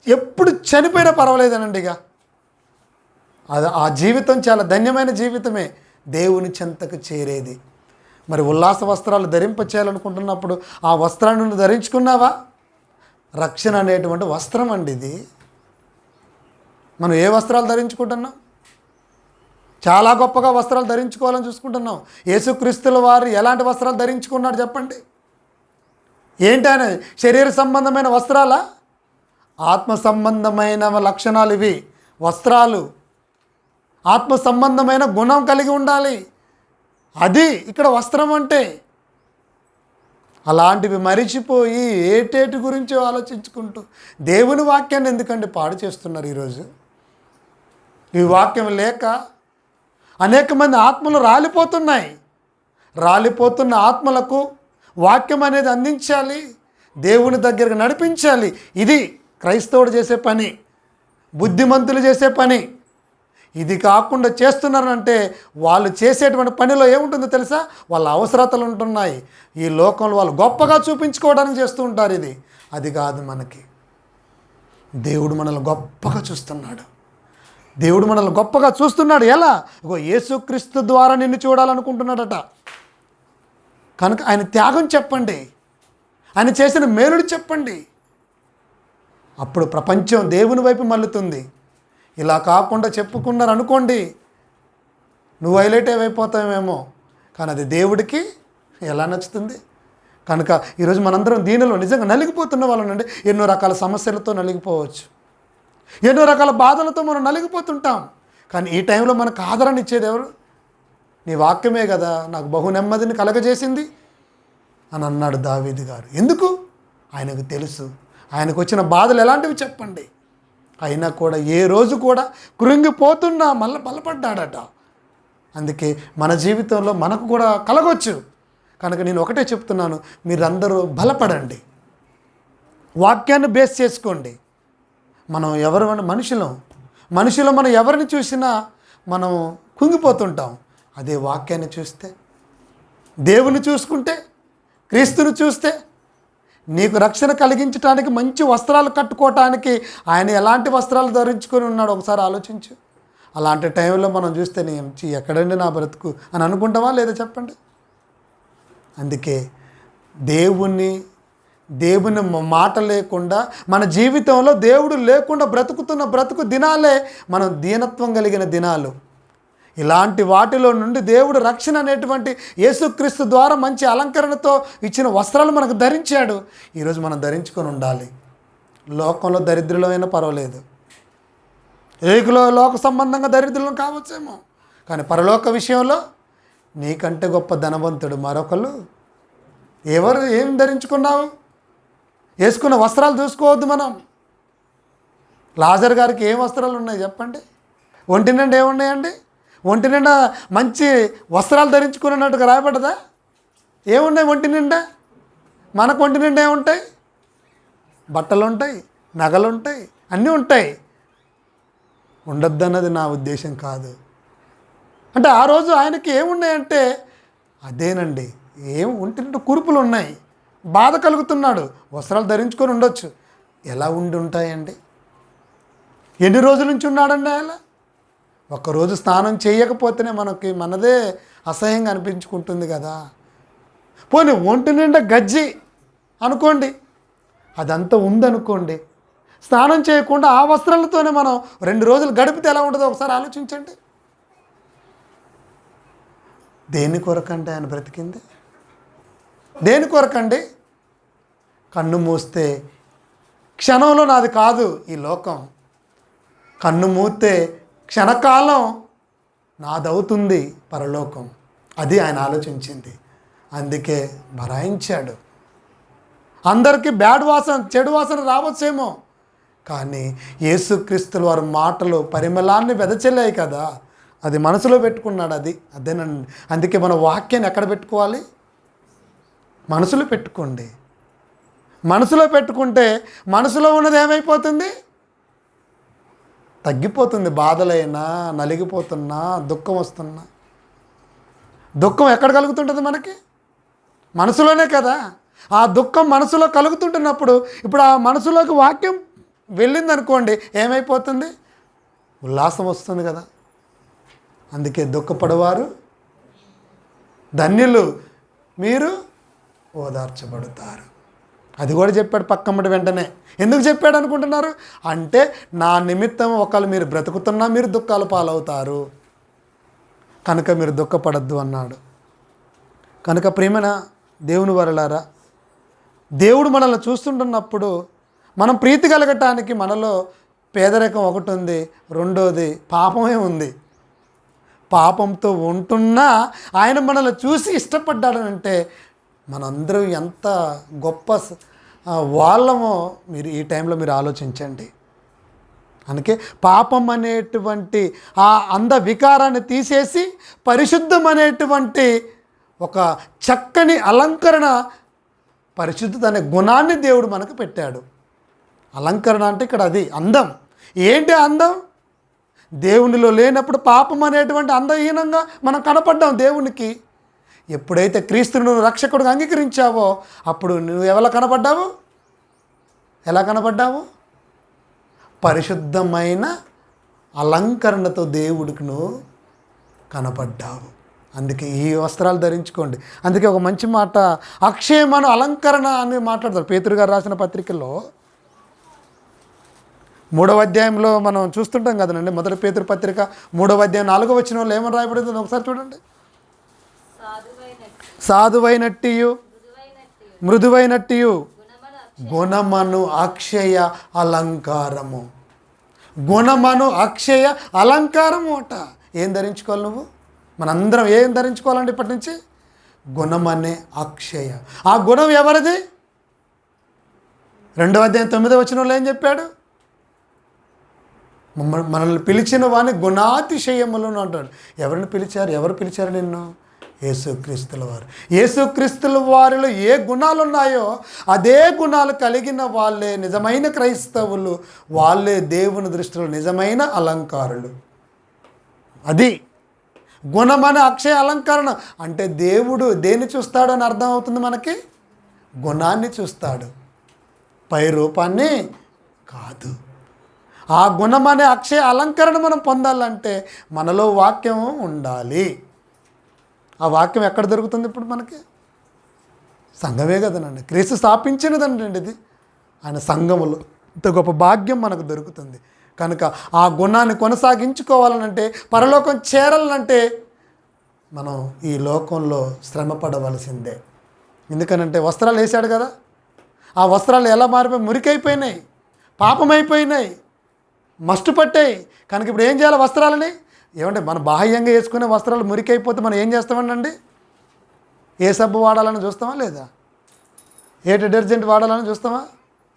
Speaker 1: ఎప్పుడు చనిపోయినా పర్వాలేదనండి. ఇక అది ఆ జీవితం చాలా ధన్యమైన జీవితమే, దేవుని చెంతకు చేరేది. మరి ఉల్లాస వస్త్రాలు ధరింపచేయాలనుకుంటున్నప్పుడు ఆ వస్త్రాన్ని ధరించుకున్నావా? రక్షణ అనేటువంటి వస్త్రం అండి ఇది. మనం ఏ వస్త్రాలు ధరించుకుంటున్నాం? చాలా గొప్పగా వస్త్రాలు ధరించుకోవాలని చూసుకుంటున్నాం. యేసుక్రీస్తుల వారు ఎలాంటి వస్త్రాలు ధరించుకున్నాడు చెప్పండి? ఏంటి ఆయన? శరీర సంబంధమైన వస్త్రాలా? ఆత్మ సంబంధమైన లక్షణాలు ఇవి. వస్త్రాలు ఆత్మ సంబంధమైన గుణం కలిగి ఉండాలి. అది ఇక్కడ వస్త్రం అంటే. అలాంటివి మరిచిపోయి ఏటేటి గురించో ఆలోచించుకుంటూ దేవుని వాక్యాన్ని ఎందుకంటే పాడు చేస్తున్నారు ఈరోజు. ఈ వాక్యం లేక అనేక మంది ఆత్మలు రాలిపోతున్నాయి. రాలిపోతున్న ఆత్మలకు వాక్యం అనేది అందించాలి, దేవుని దగ్గరకు నడిపించాలి. ఇది క్రైస్తవుడు చేసే పని, బుద్ధిమంతులు చేసే పని. ఇది కాకుండా చేస్తున్నారంటే వాళ్ళు చేసేటువంటి పనిలో ఏముంటుందో తెలుసా? వాళ్ళ అవసరతలు ఉంటున్నాయి. ఈ లోకంలో వాళ్ళు గొప్పగా చూపించుకోవడానికి చేస్తూ ఉంటారు. అది కాదు. మనకి దేవుడు మనల్ని గొప్పగా చూస్తున్నాడు. దేవుడు మనల్ని గొప్పగా చూస్తున్నాడు. ఎలా? యేసుక్రీస్తు ద్వారా నిన్ను చూడాలనుకుంటున్నాడట. కనుక ఆయన త్యాగం చెప్పండి, ఆయన చేసిన మేలుడు చెప్పండి. అప్పుడు ప్రపంచం దేవుని వైపు మళ్ళుతుంది. ఇలా కాకుండా చెప్పుకున్నారు అనుకోండి, నువ్వు హైలైట్ అయిపోతావేమో, కానీ అది దేవుడికి ఎలా నచ్చుతుంది? కనుక ఈరోజు మనందరం దీనిలో నిజంగా నలిగిపోతున్న వాళ్ళనండి. ఎన్నో రకాల సమస్యలతో నలిగిపోవచ్చు, ఎన్నో రకాల బాధలతో మనం నలిగిపోతుంటాం. కానీ ఈ టైంలో మనకు ఆదరణ ఇచ్చేది ఎవరు? నీ వాక్యమే కదా నాకు బహు నెమ్మదిని కలగజేసింది అని అన్నాడు దావీదు గారు. ఎందుకు? ఆయనకు తెలుసు ఆయనకు వచ్చిన బాధలు ఎలాంటివి చెప్పండి. అయినా కూడా ఏ రోజు కూడా కృంగిపోతున్నా మళ్ళీ బలపడ్డాడట. అందుకే మన జీవితంలో మనకు కూడా కలగొచ్చు. కనుక నేను ఒకటే చెప్తున్నాను, మీరందరూ బలపడండి, వాక్యాన్ని బేస్ చేసుకోండి. మనం ఎవరు మనుషులు మనం ఎవరిని చూసినా మనం కుంగిపోతుంటాం. అదే వాక్యాన్ని చూస్తే, దేవుని చూసుకుంటే, క్రీస్తుని చూస్తే, నీకు రక్షణ కలిగించడానికి మంచి వస్త్రాలు కట్టుకోవటానికి ఆయన ఎలాంటి వస్త్రాలు ధరించుకొని ఉన్నాడు ఒకసారి ఆలోచించు. అలాంటి టైంలో మనం చూస్తే నేను ఎక్కడండి నా బ్రతుకు అని అనుకుంటామా లేదా చెప్పండి. అందుకే దేవుని మాట లేకుండా మన జీవితంలో దేవుడు లేకుండా బ్రతుకుతున్న బ్రతుకు దినాలే మనం దీనత్వం కలిగిన దినాలు. ఇలాంటి వాటిలో నుండి దేవుడు రక్షణ అనేటువంటి యేసుక్రీస్తు ద్వారా మంచి అలంకరణతో ఇచ్చిన వస్త్రాలు మనకు ధరించాడు. ఈరోజు మనం ధరించుకొని ఉండాలి. లోకంలో దరిద్రులమైనా పర్వాలేదు, లోక సంబంధంగా దరిద్రులం కావచ్చేమో, కానీ పరలోక విషయంలో నీకంటే గొప్ప ధనవంతుడు మరొకరు. ఏం ధరించుకున్నావు? వేసుకున్న వస్త్రాలు చూసుకోవద్దు మనం. లాజర్ గారికి ఏం వస్త్రాలు ఉన్నాయి చెప్పండి? ఒంటి నిండా ఏమున్నాయండి? ఒంటి నిండా మంచి వస్త్రాలు ధరించుకున్నట్టుగా రాయబడ్డదా? ఏమున్నాయి ఒంటి నిండా? మనకు ఒంటి నిండా ఏముంటాయి? బట్టలు ఉంటాయి, నగలు ఉంటాయి, అన్నీ ఉంటాయి. ఉండొద్దన్నది నా ఉద్దేశం కాదు. అంటే ఆ రోజు ఆయనకి ఏమున్నాయంటే అదేనండి, ఒంటి నిండా కురుపులు ఉన్నాయి, బాధ కలుగుతున్నాడు, వస్త్రాలు ధరించుకొని ఉండొచ్చు. ఎలా ఉంటాయండి? ఎన్ని రోజుల నుంచి ఉన్నాడండి ఆయన? ఒక్కరోజు స్నానం చేయకపోతేనే మనదే అసహ్యంగా అనిపించుకుంటుంది కదా. పోనీ ఒంటి నిండా గజ్జి అనుకోండి, అదంతా ఉందనుకోండి, స్నానం చేయకుండా ఆ వస్త్రాలతోనే మనం 2 రోజులు గడిపితే ఎలా ఉంటుందో ఒకసారి ఆలోచించండి. దేని కొరకంటే ఆయన బ్రతికింది? దేని కొరకండి? కన్ను మూస్తే క్షణంలో నాది కాదు ఈ లోకం, కన్ను మూస్తే క్షణకాలం నాదవుతుంది పరలోకం. అది ఆయన ఆలోచించింది. అందుకే భరాయించాడు. అందరికీ చెడు వాసన రావచ్చేమో, కానీ యేసుక్రీస్తుల వారి మాటలు పరిమళాన్ని వెదచెల్లాయి కదా, అది మనసులో పెట్టుకున్నాడు. అదేనండి. అందుకే మన వాక్యాన్ని ఎక్కడ పెట్టుకోవాలి? మనసులో పెట్టుకోండి. మనసులో పెట్టుకుంటే మనసులో ఉన్నది ఏమైపోతుంది? తగ్గిపోతుంది. బాధలైనా, నలిగిపోతున్నా, దుఃఖం వస్తున్నా. దుఃఖం ఎక్కడ కలుగుతుంటుంది మనకి? మనసులోనే కదా. ఆ దుఃఖం మనసులో కలుగుతుంటున్నప్పుడు ఇప్పుడు ఆ మనసులోకి వాక్యం వెళ్ళిందనుకోండి, ఏమైపోతుంది? ఉల్లాసం వస్తుంది కదా. అందుకే దుఃఖపడవారు ధన్యులు, మీరు ఓదార్చబడతారు. అది కూడా చెప్పాడు పక్కమ్మటి వెంటనే. ఎందుకు చెప్పాడు అనుకుంటున్నారు? అంటే నా నిమిత్తం ఒకళ్ళు మీరు బ్రతుకుతున్నా మీరు దుఃఖాలు పాలవుతారు, కనుక మీరు దుఃఖపడద్దు అన్నాడు. కనుక ప్రియమైన దేవుని వరలారా, దేవుడు మనల్ని చూస్తుంటున్నప్పుడు మనం ప్రీతి కలగటానికి మనలో పేదరికం ఒకటి ఉంది, రెండోది పాపమే ఉంది. పాపంతో ఉంటున్నా ఆయన మనల్ని చూసి ఇష్టపడ్డాడనంటే మనందరం ఎంత గొప్ప వాళ్ళమో మీరు ఈ టైంలో మీరు ఆలోచించండి. అందుకే పాపం అనేటువంటి ఆ అంధ వికారాన్ని తీసేసి పరిశుద్ధం అనేటువంటి ఒక చక్కని అలంకరణ, పరిశుద్ధత అనే గుణాన్ని దేవుడు మనకు పెట్టాడు. అలంకరణ అంటే ఇక్కడ అది అందం. ఏంటి అందం? దేవునిలో లేనప్పుడు పాపం అనేటువంటి అందహీనంగా మనం కనపడ్డాం దేవునికి. ఎప్పుడైతే క్రీస్తును రక్షకుడిగా అంగీకరించావో అప్పుడు నువ్వు ఎలా కనపడ్డావు? ఎలా కనపడ్డావు? పరిశుద్ధమైన అలంకరణతో దేవుడికి నువ్వు కనపడ్డావు. అందుకే ఈ వస్త్రాలు ధరించుకోండి. అందుకే ఒక మంచి మాట, అక్షయమను అలంకరణ అని మాట్లాడతారు పేతురు గారు రాసిన పత్రికల్లో 3వ అధ్యాయంలో మనం చూస్తుంటాం కదండి. మొదటి పేతురు పత్రిక 3వ అధ్యాయం 4వ వచనంలో ఏమని రాయబడిందో ఒకసారి చూడండి. సాధువైనట్టియు మృదువైనట్టియు గుణమను అక్షయ అలంకారము. గుణమను అక్షయ అలంకారము అట. ఏం ధరించుకోవాలి నువ్వు? మనందరం ఏం ధరించుకోవాలండి ఇప్పటి నుంచి? గుణమనే అక్షయ. ఆ గుణం ఎవరిది? 2వ అధ్యాయం 9వ వచనంలో ఏం చెప్పాడు? మనల్ని పిలిచిన వాడిని గుణాతిశయములను అంటాడు. ఎవరిని పిలిచారు? ఎవరు పిలిచారు నిన్ను? యేసుక్రీస్తుల వారు. యేసుక్రీస్తుల వారిలో ఏ గుణాలు ఉన్నాయో అదే గుణాలు కలిగిన వాళ్ళే నిజమైన క్రైస్తవులు, వాళ్ళే దేవుని దృష్టిలో నిజమైన అలంకారులు. అది గుణమనే అక్షయ అలంకరణ అంటే దేవుడు దేన్ని చూస్తాడు అని అర్థం అవుతుంది మనకి. గుణాన్ని చూస్తాడు, పై రూపాన్ని కాదు. ఆ గుణమనే అక్షయ అలంకరణ మనం పొందాలంటే మనలో వాక్యం ఉండాలి. ఆ వాక్యం ఎక్కడ దొరుకుతుంది ఇప్పుడు మనకి? సంఘమే కదనండి, క్రీస్తు స్థాపించినదండి ఇది. ఆయన సంఘములో ఇంత గొప్ప భాగ్యం మనకు దొరుకుతుంది. కనుక ఆ గుణాన్ని కొనసాగించుకోవాలనంటే, పరలోకం చేరాలనంటే మనం ఈ లోకంలో శ్రమ పడవలసిందే. ఎందుకనంటే వస్త్రాలు వేసాడు కదా, ఆ వస్త్రాలు ఎలా మారిపోయి మురికైపోయినాయి, పాపమైపోయినాయి, మస్టు పట్టాయి. కనుక ఇప్పుడు ఏం చేయాలి? వస్త్రాలని ఏమంటే మన బాహ్యంగా వేసుకునే వస్త్రాలు మురికైపోతే మనం ఏం చేస్తామండి? ఏ సబ్బు వాడాలని చూస్తామా లేదా? ఏ డిటర్జెంట్ వాడాలని చూస్తామా?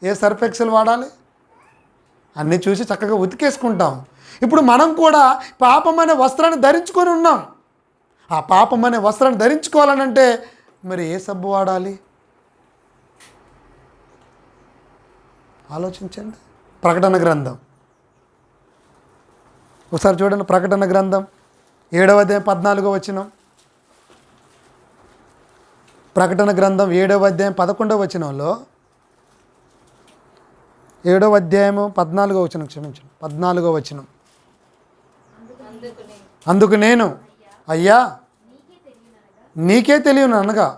Speaker 1: ఏ సర్ఫ్ ఎక్సెల్ వాడాలి? అన్నీ చూసి చక్కగా ఉతికేసుకుంటాం. ఇప్పుడు మనం కూడా పాపం అనే వస్త్రాన్ని ధరించుకొని ఉన్నాం. ఆ పాపం అనే వస్త్రాన్ని ధరించుకోవాలనంటే మరి ఏ సబ్బు వాడాలి? ఆలోచించండి. ప్రకటన గ్రంథం ఒకసారి చూడండి. ప్రకటన గ్రంథం 7వ అధ్యాయం 14వ వచనం. ప్రకటన గ్రంథం 7వ అధ్యాయం 11వ వచనంలో, 7వ అధ్యాయము 14వ వచనం, క్షమించండి, 14వ వచనం. అందుకు నేను, అయ్యా నీకే తెలియను అనగా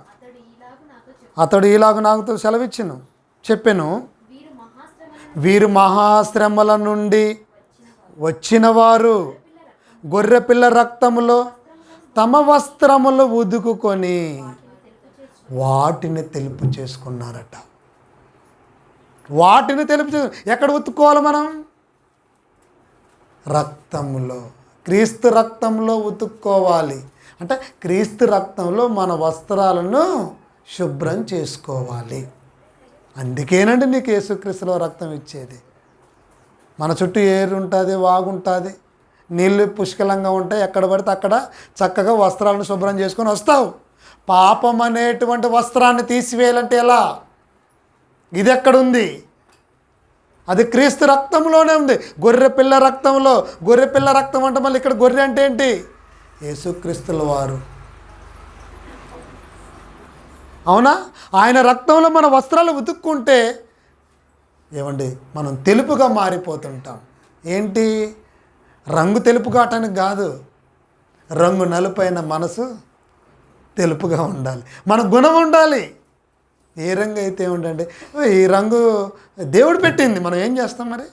Speaker 1: అతడు ఈలాగు నాకుతో సెలవిచ్చును చెప్పెను, వీరు మహాశ్రమల నుండి వచ్చిన వారు గొర్రెపిల్ల రక్తములో తమ వస్త్రములు ఉదుకుకొని వాటిని తెలుపు చేసుకున్నారట. వాటిని తెలుపు ఎక్కడ ఉతుక్కోవాలి మనం? రక్తంలో, క్రీస్తు రక్తంలో ఉతుక్కోవాలి. అంటే క్రీస్తు రక్తంలో మన వస్త్రాలను శుభ్రం చేసుకోవాలి. అందుకేనండి నీకు యేసుక్రీస్తులో రక్తం ఇచ్చేది. మన చుట్టూ ఏరు ఉంటుంది, వాగుంటుంది, నీళ్ళు పుష్కలంగా ఉంటాయి. ఎక్కడ పడితే అక్కడ చక్కగా వస్త్రాలను శుభ్రం చేసుకొని వస్తావు. పాపం అనేటువంటి వస్త్రాన్ని తీసివేయాలంటే ఎలా? ఇది ఎక్కడుంది? అది క్రీస్తు రక్తంలోనే ఉంది. గొర్రె పిల్ల రక్తంలో. గొర్రె పిల్ల రక్తం అంటే మళ్ళీ ఇక్కడ గొర్రె అంటే ఏంటి? యేసుక్రీస్తుల వారు. అవునా? ఆయన రక్తంలో మన వస్త్రాలు ఉతుక్కుంటే ఏమండి మనం తెలుపుగా మారిపోతుంటాం. ఏంటి? రంగు తెలుపు కావటానికి కాదు, రంగు నలుపైన మనసు తెలుపుగా ఉండాలి. మన గుణం ఉండాలి. ఏ రంగు అయితే ఉండండి, ఈ రంగు దేవుడు పెట్టింది, మనం ఏం చేస్తాం మరి?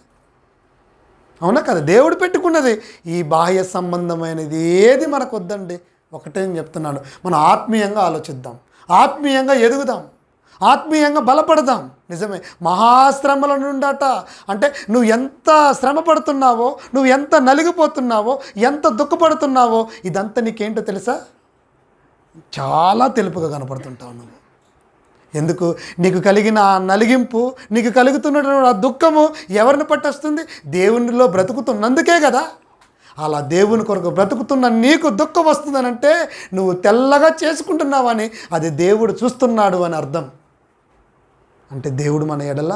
Speaker 1: అవునా కదా? దేవుడు పెట్టుకున్నది. ఈ బాహ్య సంబంధమైనది ఏది మనకు వద్దండి. ఒకటే చెప్తున్నాను, మనం ఆత్మీయంగా ఆలోచిద్దాం, ఆత్మీయంగా ఎదుగుదాం, ఆత్మీయంగా బలపడదాం. నిజమే, మహాశ్రమల నుండట. అంటే నువ్వు ఎంత శ్రమ పడుతున్నావో, నువ్వు ఎంత నలిగిపోతున్నావో, ఎంత దుఃఖపడుతున్నావో, ఇదంతా నీకేంటో తెలుసా? చాలా తెలుపుగా కనపడుతుంటావు నువ్వు. ఎందుకు? నీకు కలిగిన ఆ నలిగింపు, నీకు కలుగుతున్నటువంటి ఆ దుఃఖము ఎవరిని పట్టొస్తుంది? దేవునిలో బ్రతుకుతున్నందుకే కదా. అలా దేవుని కొరకు బ్రతుకుతున్న నీకు దుఃఖం వస్తుందనంటే నువ్వు తెల్లగా చేసుకుంటున్నావని అది దేవుడు చూస్తున్నాడు అని అర్థం. అంటే దేవుడు మన ఎడల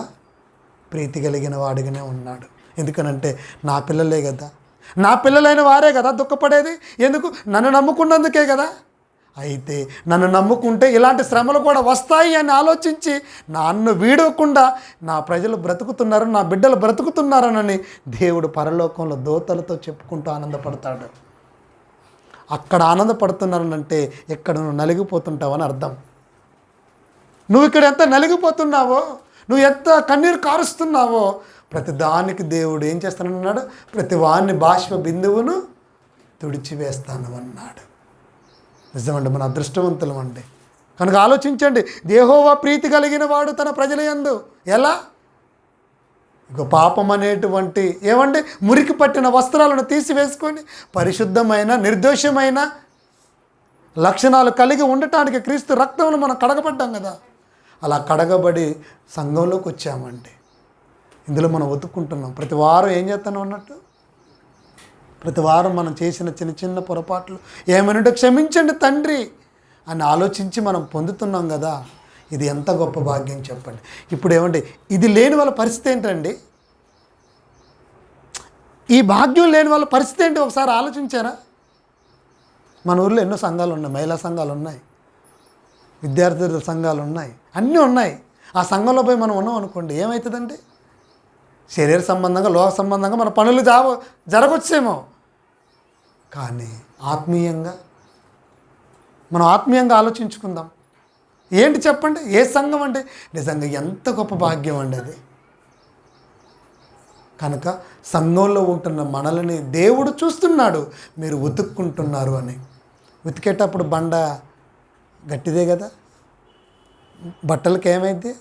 Speaker 1: ప్రీతి కలిగిన వాడిగానే ఉన్నాడు. ఎందుకనంటే నా పిల్లలే కదా, నా పిల్లలైన వారే కదా దుఃఖపడేది. ఎందుకు? నన్ను నమ్ముకున్నందుకే కదా. అయితే నన్ను నమ్ముకుంటే ఇలాంటి శ్రమలు కూడా వస్తాయి అని ఆలోచించి నన్ను వీడకుండా నా ప్రజలు బ్రతుకుతున్నారు, నా బిడ్డలు బ్రతుకుతున్నారనని దేవుడు పరలోకంలో దూతలతో చెప్పుకుంటూ ఆనందపడతాడు. అక్కడ ఆనందపడుతున్నారనంటే ఇక్కడ నువ్వు నలిగిపోతుంటావని అర్థం. నువ్వు ఇక్కడ ఎంత నలిగిపోతున్నావో, నువ్వు ఎంత కన్నీరు కారుస్తున్నావో ప్రతి దానికి దేవుడు ఏం చేస్తానన్నాడు? ప్రతి వాడిని బాష్ప బిందువును తుడిచివేస్తాను అన్నాడు. నిజమండి, మన అదృష్టవంతులం అండి. కనుక ఆలోచించండి, యెహోవా ప్రీతి కలిగిన వాడు తన ప్రజల యందు ఎలా? ఇక పాపం అనేటువంటి ఏమండి మురికి పట్టిన వస్త్రాలను తీసివేసుకొని పరిశుద్ధమైన నిర్దోషమైన లక్షణాలు కలిగి ఉండటానికి క్రీస్తు రక్తంలో మనం కడగబడ్డాం కదా. అలా కడగబడి సంఘంలోకి వచ్చామండి. ఇందులో మనం వెతుక్కుంటున్నాం. ప్రతి వారం ఏం చేస్తున్నాం అన్నట్టు, ప్రతి వారం మనం చేసిన చిన్న చిన్న పొరపాట్లు ఏమనంటే క్షమించండి తండ్రి అని ఆలోచించి మనం పొందుతున్నాం కదా. ఇది ఎంత గొప్ప భాగ్యం చెప్పండి. ఇప్పుడు ఏమండి ఇది లేని వాళ్ళ పరిస్థితి ఏంటండి? ఈ భాగ్యం లేని వాళ్ళ పరిస్థితి ఏంటి ఒకసారి ఆలోచించారా? మన ఊర్లో ఎన్నో సంఘాలు ఉన్నాయి, మహిళా సంఘాలు ఉన్నాయి, విద్యార్థుల సంఘాలు ఉన్నాయి, అన్నీ ఉన్నాయి. ఆ సంఘంలో పోయి మనం ఉన్నాం అనుకోండి, ఏమవుతుందండి? శరీర సంబంధంగా లోక సంబంధంగా మన పనులు జరగొచ్చేమో, కానీ ఆత్మీయంగా మనం ఆత్మీయంగా ఆలోచించుకుందాం. ఏంటి చెప్పండి, ఏ సంఘం అంటే నిజంగా ఎంత గొప్ప భాగ్యం అండి అది. కనుక సంఘంలో ఉంటున్న మనల్ని దేవుడు చూస్తున్నాడు, మీరు ఉతుక్కుంటున్నారు అని. ఉతికేటప్పుడు బండ గట్టిదే కదా, బట్టలకి ఏమైంది?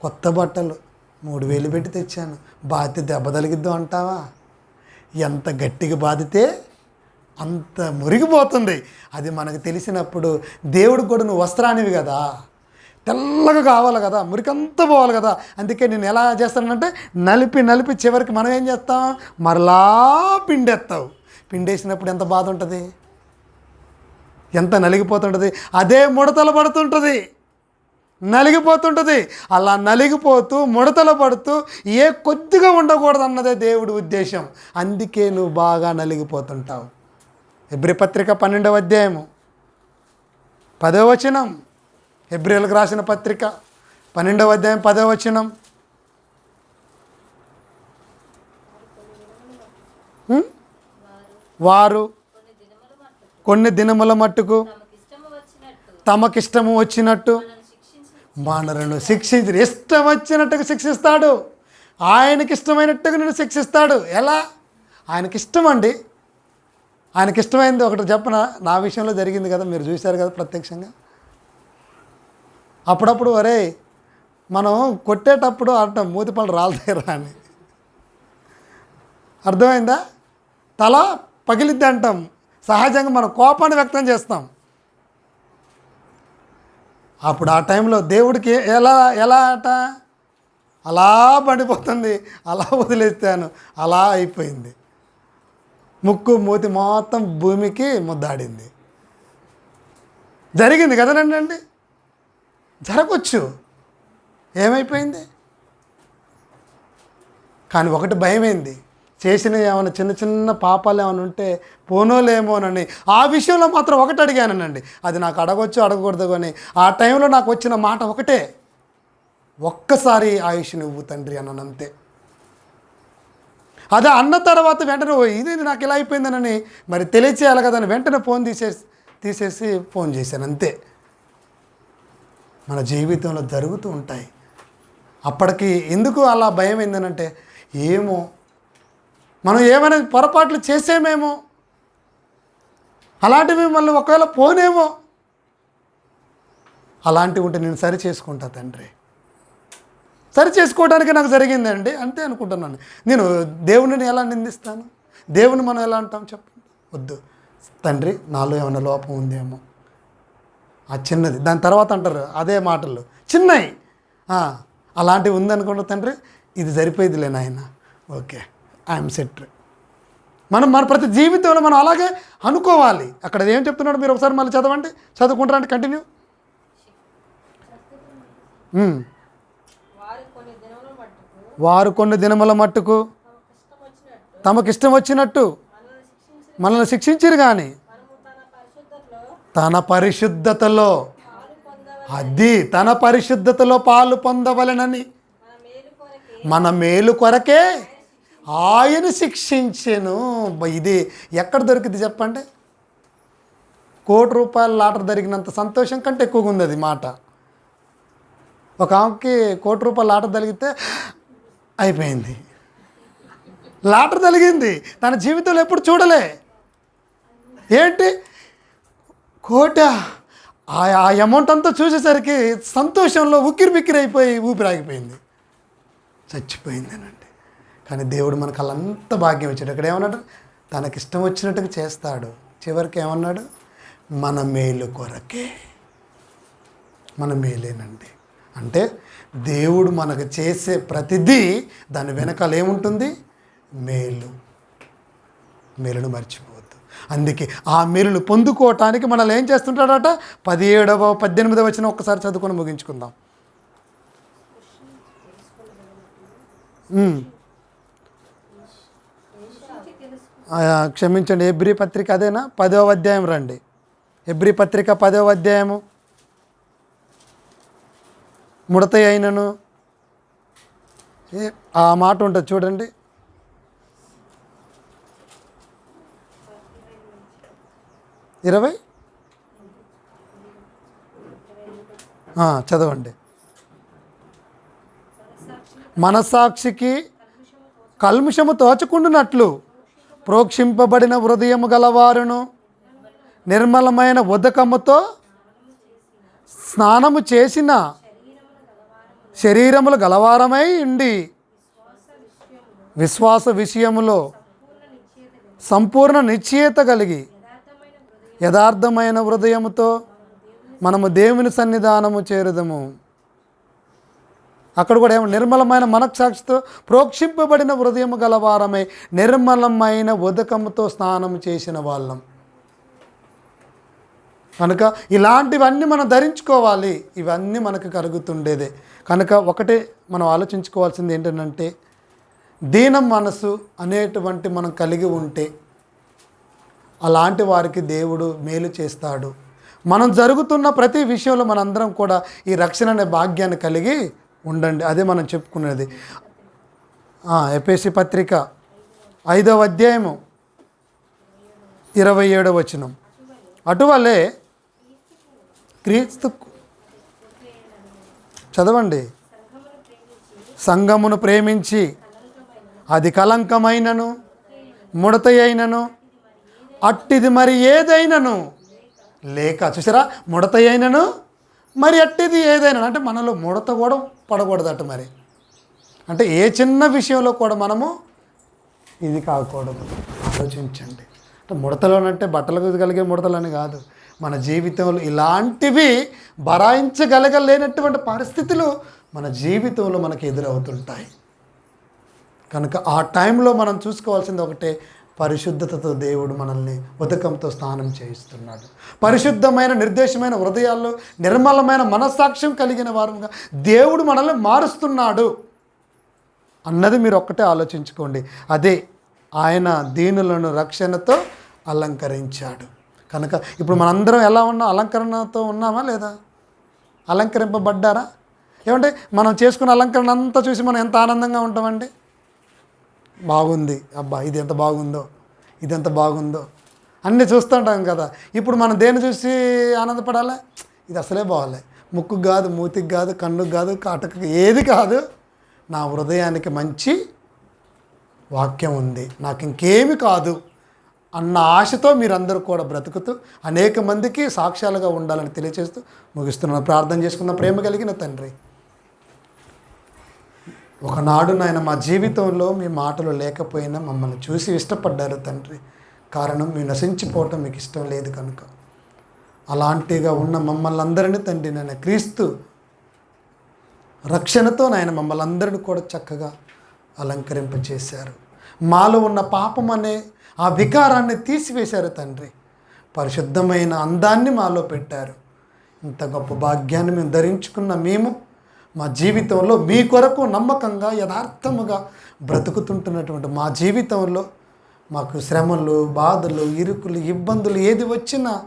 Speaker 1: కొత్త బట్టలు 3,000 పెట్టి తెచ్చాను, బాధితే దెబ్బ తగిలిద్దాం అంటావా? ఎంత గట్టిగా బాధితే అంత మురిగిపోతుంది. అది మనకు తెలిసినప్పుడు దేవుడికి కూడా నువ్వు వస్త్రానివి కదా, తెల్లగా కావాలి కదా, మురికంతా పోవాలి కదా. అందుకే నేను ఎలా చేస్తానంటే నలిపి చివరికి మనం ఏం చేస్తాం? మరలా పిండేస్తావు. పిండేసినప్పుడు ఎంత బాధ ఉంటుంది, ఎంత నలిగిపోతుంటుంది. అదే ముడతలు పడుతుంటుంది, నలిగిపోతుంటుంది. అలా నలిగిపోతూ ముడతలు పడుతూ ఏ కొద్దిగా ఉండకూడదు అన్నదే దేవుడి ఉద్దేశం. అందుకే నువ్వు బాగా నలిగిపోతుంటావు. హెబ్రీ పత్రిక 12వ అధ్యాయము 10వ వచనం, హెబ్రీయులకు రాసిన పత్రిక 12వ అధ్యాయం 10వ వచనం. వారు కొన్ని దినముల మట్టుకు తమకిష్టము వచ్చినట్టు మనలను శిక్షించి, ఇష్టం వచ్చినట్టుగా శిక్షిస్తాడు. ఆయనకి ఇష్టమైనట్టుగా నేను శిక్షిస్తాడు. ఎలా? ఆయనకి ఇష్టం అండి. ఆయనకి ఇష్టమైంది ఒకటి చెప్పన, నా విషయంలో జరిగింది కదా, మీరు చూశారు కదా ప్రత్యక్షంగా. అప్పుడప్పుడు ఒరే మనం కొట్టేటప్పుడు అంటాం మూతి పళ్ళు రాలుతాయిరా అని, అర్థమైందా? తల పగిలిద్ది అంటాం. సహజంగా మనం కోపాన్ని వ్యక్తం చేస్తాం. అప్పుడు ఆ టైంలో దేవుడికి ఎలా అట అలా పడిపోతుంది, అలా వదిలేస్తాను, అలా అయిపోయింది. ముక్కు మూతి మొత్తం భూమికి ముద్దాడింది. జరిగింది కదనండి, జరగవచ్చు. ఏమైపోయింది? కానీ ఒకటి భయమైంది, చేసిన ఏమైనా చిన్న చిన్న పాపాలు ఏమైనా ఉంటే పోనోలేమోనని. ఆ విషయంలో మాత్రం ఒకటి అడిగానండి, అది నాకు అడగొచ్చు అడగకూడదు కానీ ఆ టైంలో నాకు వచ్చిన మాట ఒకటే, ఒక్కసారి ఆయుష్ నువ్వు తండ్రి అన్నాను అంతే. అదే అన్న తర్వాత వెంటనే ఇది నాకు ఇలా అయిపోయిందనని మరి తెలియచేయాలి కదని వెంటనే ఫోన్ తీసేసి ఫోన్ చేశాను అంతే. మన జీవితంలో జరుగుతూ ఉంటాయి. అప్పటికి ఎందుకు అలా భయం ఏందనంటే, ఏమో మనం ఏమైనా పొరపాట్లు చేసేమేమో, అలాంటివి మళ్ళీ ఒకవేళ పోనేమో, అలాంటివి ఉంటే నేను సరి చేసుకుంటా తండ్రి. సరి చేసుకోవడానికి నాకు జరిగిందండి అంతే అనుకుంటున్నాను. నేను దేవుడిని ఎలా నిందిస్తాను? దేవుని మనం ఎలా అంటాం చెప్పండి? వద్దు తండ్రి, నాలో ఏమైనా లోపం ఉందేమో, ఆ చిన్నది, దాని తర్వాత అంటారు అదే మాటలు చిన్నవి, అలాంటివి ఉందనుకుంటా తండ్రి, ఇది సరిపోయిదిలే నాయన, ఓకే ఐఎమ్ సెట్, మన ప్రతి జీవితంలో మనం అలాగే అనుకోవాలి. అక్కడ ఏం చెప్తున్నాడు మీరు ఒకసారి మళ్ళీ చదవండి, చదువుకుంటారంటే కంటిన్యూ. వారు కొన్ని దినముల మట్టుకు తమకిష్టం వచ్చినట్టు మనల్ని శిక్షించరు, కానీ తన పరిశుద్ధతలో, అది తన పరిశుద్ధతలో పాలు పొందవలెనని మన మేలు కొరకే ఆయన శిక్షించెను. ఇది ఎక్కడ దొరికింది చెప్పండి? ₹1,00,00,000 లాటరీ జరిగినంత సంతోషం కంటే ఎక్కువగా ఉంది అది మాట. ఒక ఆమెకి ₹1,00,00,000 లాటరీ జరిగితే అయిపోయింది, లాటరీ జరిగింది, తన జీవితంలో ఎప్పుడు చూడలే. ఏంటి కోట, ఆ అమౌంట్ అంతా చూసేసరికి సంతోషంలో ఉక్కిరి బిక్కిరి అయిపోయి ఊపిరాగిపోయింది, చచ్చిపోయిందేనండి. కానీ దేవుడు మనకు అల్లంత భాగ్యం ఇచ్చాడు. ఇక్కడ ఏమన్నాడు? తనకిష్టం వచ్చినట్టుగా చేస్తాడు. చివరికి ఏమన్నాడు? మన మేలు కొరకే. మన మేలేనండి. అంటే దేవుడు మనకు చేసే ప్రతిదీ దాని వెనకాల ఏముంటుంది? మేలు. మేలును మర్చిపోవద్దు. అందుకే ఆ మేలును పొందుకోవటానికి మనల్ని ఏం చేస్తుంటాడట? 17వ 18వ వచనం ఒక్కసారి చదువుకొని ముగించుకుందాం. క్షమించండి, హెబ్రీ పత్రిక అదేనా? 10వ అధ్యాయం రండి. హెబ్రీ పత్రిక 10వ అధ్యాయము. ముడత అయినను ఆ మాట ఉంటుంది చూడండి. 20 చదవండి. మనస్సాక్షికి కల్ముషము తోచకుండునట్లు ప్రోక్షింపబడిన హృదయము గలవారును నిర్మలమైన ఉదకముతో స్నానము చేసిన శరీరములు గలవారమై ఉండి విశ్వాస విషయములో సంపూర్ణ నిశ్చయత కలిగి యథార్థమైన హృదయముతో మనము దేవుని సన్నిధానము చేరుదము. అక్కడ కూడా ఏమో నిర్మలమైన మనస్సాక్షితో ప్రోక్షింపబడిన హృదయము గలవారమై నిర్మలమైన ఉదకముతో స్నానం చేసిన వాళ్ళం. కనుక ఇలాంటివన్నీ మనం ధరించుకోవాలి. ఇవన్నీ మనకు కలుగుతుండేదే. కనుక ఒకటే మనం ఆలోచించుకోవాల్సింది ఏంటంటే, దీన మనసు అనేటువంటి మనం కలిగి ఉంటే అలాంటి వారికి దేవుడు మేలు చేస్తాడు. మనం జరుగుతున్న ప్రతి విషయంలో మనందరం కూడా ఈ రక్షణ అనే భాగ్యాన్ని కలిగి ఉండండి. అదే మనం చెప్పుకునేది. ఎఫెసీ పత్రిక 5వ అధ్యాయము 27వ వచనం. అటువలే క్రీస్తు, చదవండి, సంఘమును ప్రేమించి అది కలంకమైనను ముడత అయినను అట్టిది మరి ఏదైనను లేక. చూసారా, ముడత అయినను మరి అట్టిది ఏదైనా, అంటే మనలో ముడత కూడా పడకూడదట. మరి అంటే ఏ చిన్న విషయంలో కూడా మనము ఇది కాకూడదు. ఆలోచించండి. అంటే ముడతలోనంటే బట్టలకు కలిగే ముడతలని కాదు, మన జీవితంలో ఇలాంటివి భరాయించగలగలేనటువంటి పరిస్థితులు మన జీవితంలో మనకు ఎదురవుతుంటాయి. కనుక ఆ టైంలో మనం చూసుకోవాల్సింది ఒకటే, పరిశుద్ధతతో దేవుడు మనల్ని ఉదకంతో స్నానం చేయిస్తున్నాడు. పరిశుద్ధమైన నిర్దేశమైన హృదయాల్లో నిర్మలమైన మనస్సాక్ష్యం కలిగిన వారుగా దేవుడు మనల్ని మారుస్తున్నాడు అన్నది మీరు ఒక్కటే ఆలోచించుకోండి. అదే ఆయన దీనులను రక్షణతో అలంకరించాడు. కనుక ఇప్పుడు మనందరం ఎలా ఉన్నాం? అలంకరణతో ఉన్నామా లేదా? అలంకరింపబడ్డారా? ఏమంటే మనం చేసుకున్న అలంకరణ అంతా చూసి మనం ఎంత ఆనందంగా ఉంటామండి. బాగుంది, అబ్బా ఇది ఎంత బాగుందో, ఇది ఎంత బాగుందో అన్నీ చూస్తుంటాం కదా. ఇప్పుడు మనం దేన్ని చూసి ఆనందపడాలి? ఇది అసలే బాగాలే, ముక్కుకు కాదు, మూతికి కాదు, కన్నుకు కాదు, కాటకు ఏది కాదు, నా హృదయానికి మంచి వాక్యం ఉంది, నాకు ఇంకేమి కాదు అన్న ఆశతో మీరందరూ కూడా బ్రతుకుతూ అనేక మందికి సాక్ష్యాలుగా ఉండాలని తెలియజేస్తూ ముగిస్తున్నాను. ప్రార్థన చేసుకున్న ప్రేమ కలిగిన తండ్రి, ఒకనాడు నాయన మా జీవితంలో మీ మాటలు లేకపోయినా మమ్మల్ని చూసి ఇష్టపడ్డారు తండ్రి. కారణం మీ నశించిపోవటం మీకు ఇష్టం లేదు కనుక. అలాంటిగా ఉన్న మమ్మల్ని అందరినీ తండ్రి నాయన క్రీస్తు రక్షణతో నాయన మమ్మల్ని అందరినీ కూడా చక్కగా అలంకరింపచేశారు. మాలో ఉన్న పాపం అనే ఆ వికారాన్ని తీసివేశారు తండ్రి. పరిశుద్ధమైన అందాన్ని మాలో పెట్టారు. ఇంత గొప్ప భాగ్యాన్ని మేము ధరించుకున్న మేము మా జీవితంలో మీ కొరకు నమ్మకంగా యథార్థముగా బ్రతుకుతుంటున్నటువంటి మా జీవితంలో మాకు శ్రమలు, బాధలు, ఇరుకులు, ఇబ్బందులు ఏది వచ్చినా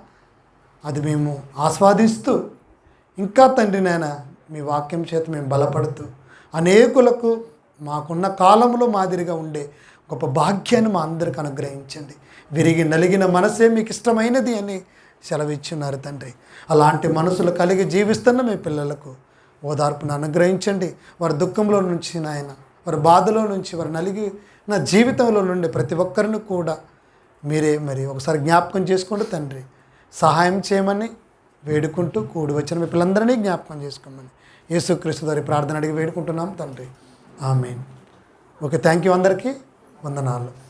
Speaker 1: అది మేము ఆస్వాదిస్తూ ఇంకా తండ్రి నాయన మీ వాక్యం చేత మేము బలపడుతూ అనేకులకు మాకున్న కాలంలో మాదిరిగా ఉండే గొప్ప భాగ్యాన్ని మా అందరికి అనుగ్రహించండి. విరిగి నలిగిన మనసే మీకు ఇష్టమైనది అని సెలవిచ్చున్నారు తండ్రి. అలాంటి మనసులు కలిగి జీవిస్తున్న మీ పిల్లలకు ఓదార్పును అనుగ్రహించండి. వారి దుఃఖంలో నుంచి నాయన, వారి బాధలో నుంచి, వారి నలిగిన జీవితంలో నుండి ప్రతి ఒక్కరిని కూడా మీరే మరి ఒకసారి జ్ఞాపకం చేసుకోండి తండ్రి. సహాయం చేయమని వేడుకుంటూ కూడి వచ్చిన మీ పిల్లలందరినీ జ్ఞాపకం చేసుకోమని యేసుక్రీస్తు వారి ప్రార్థన అడిగి వేడుకుంటున్నాం తండ్రి. ఆమేన్. ఓకే, థ్యాంక్ యూ అందరికీ. వందనాలు.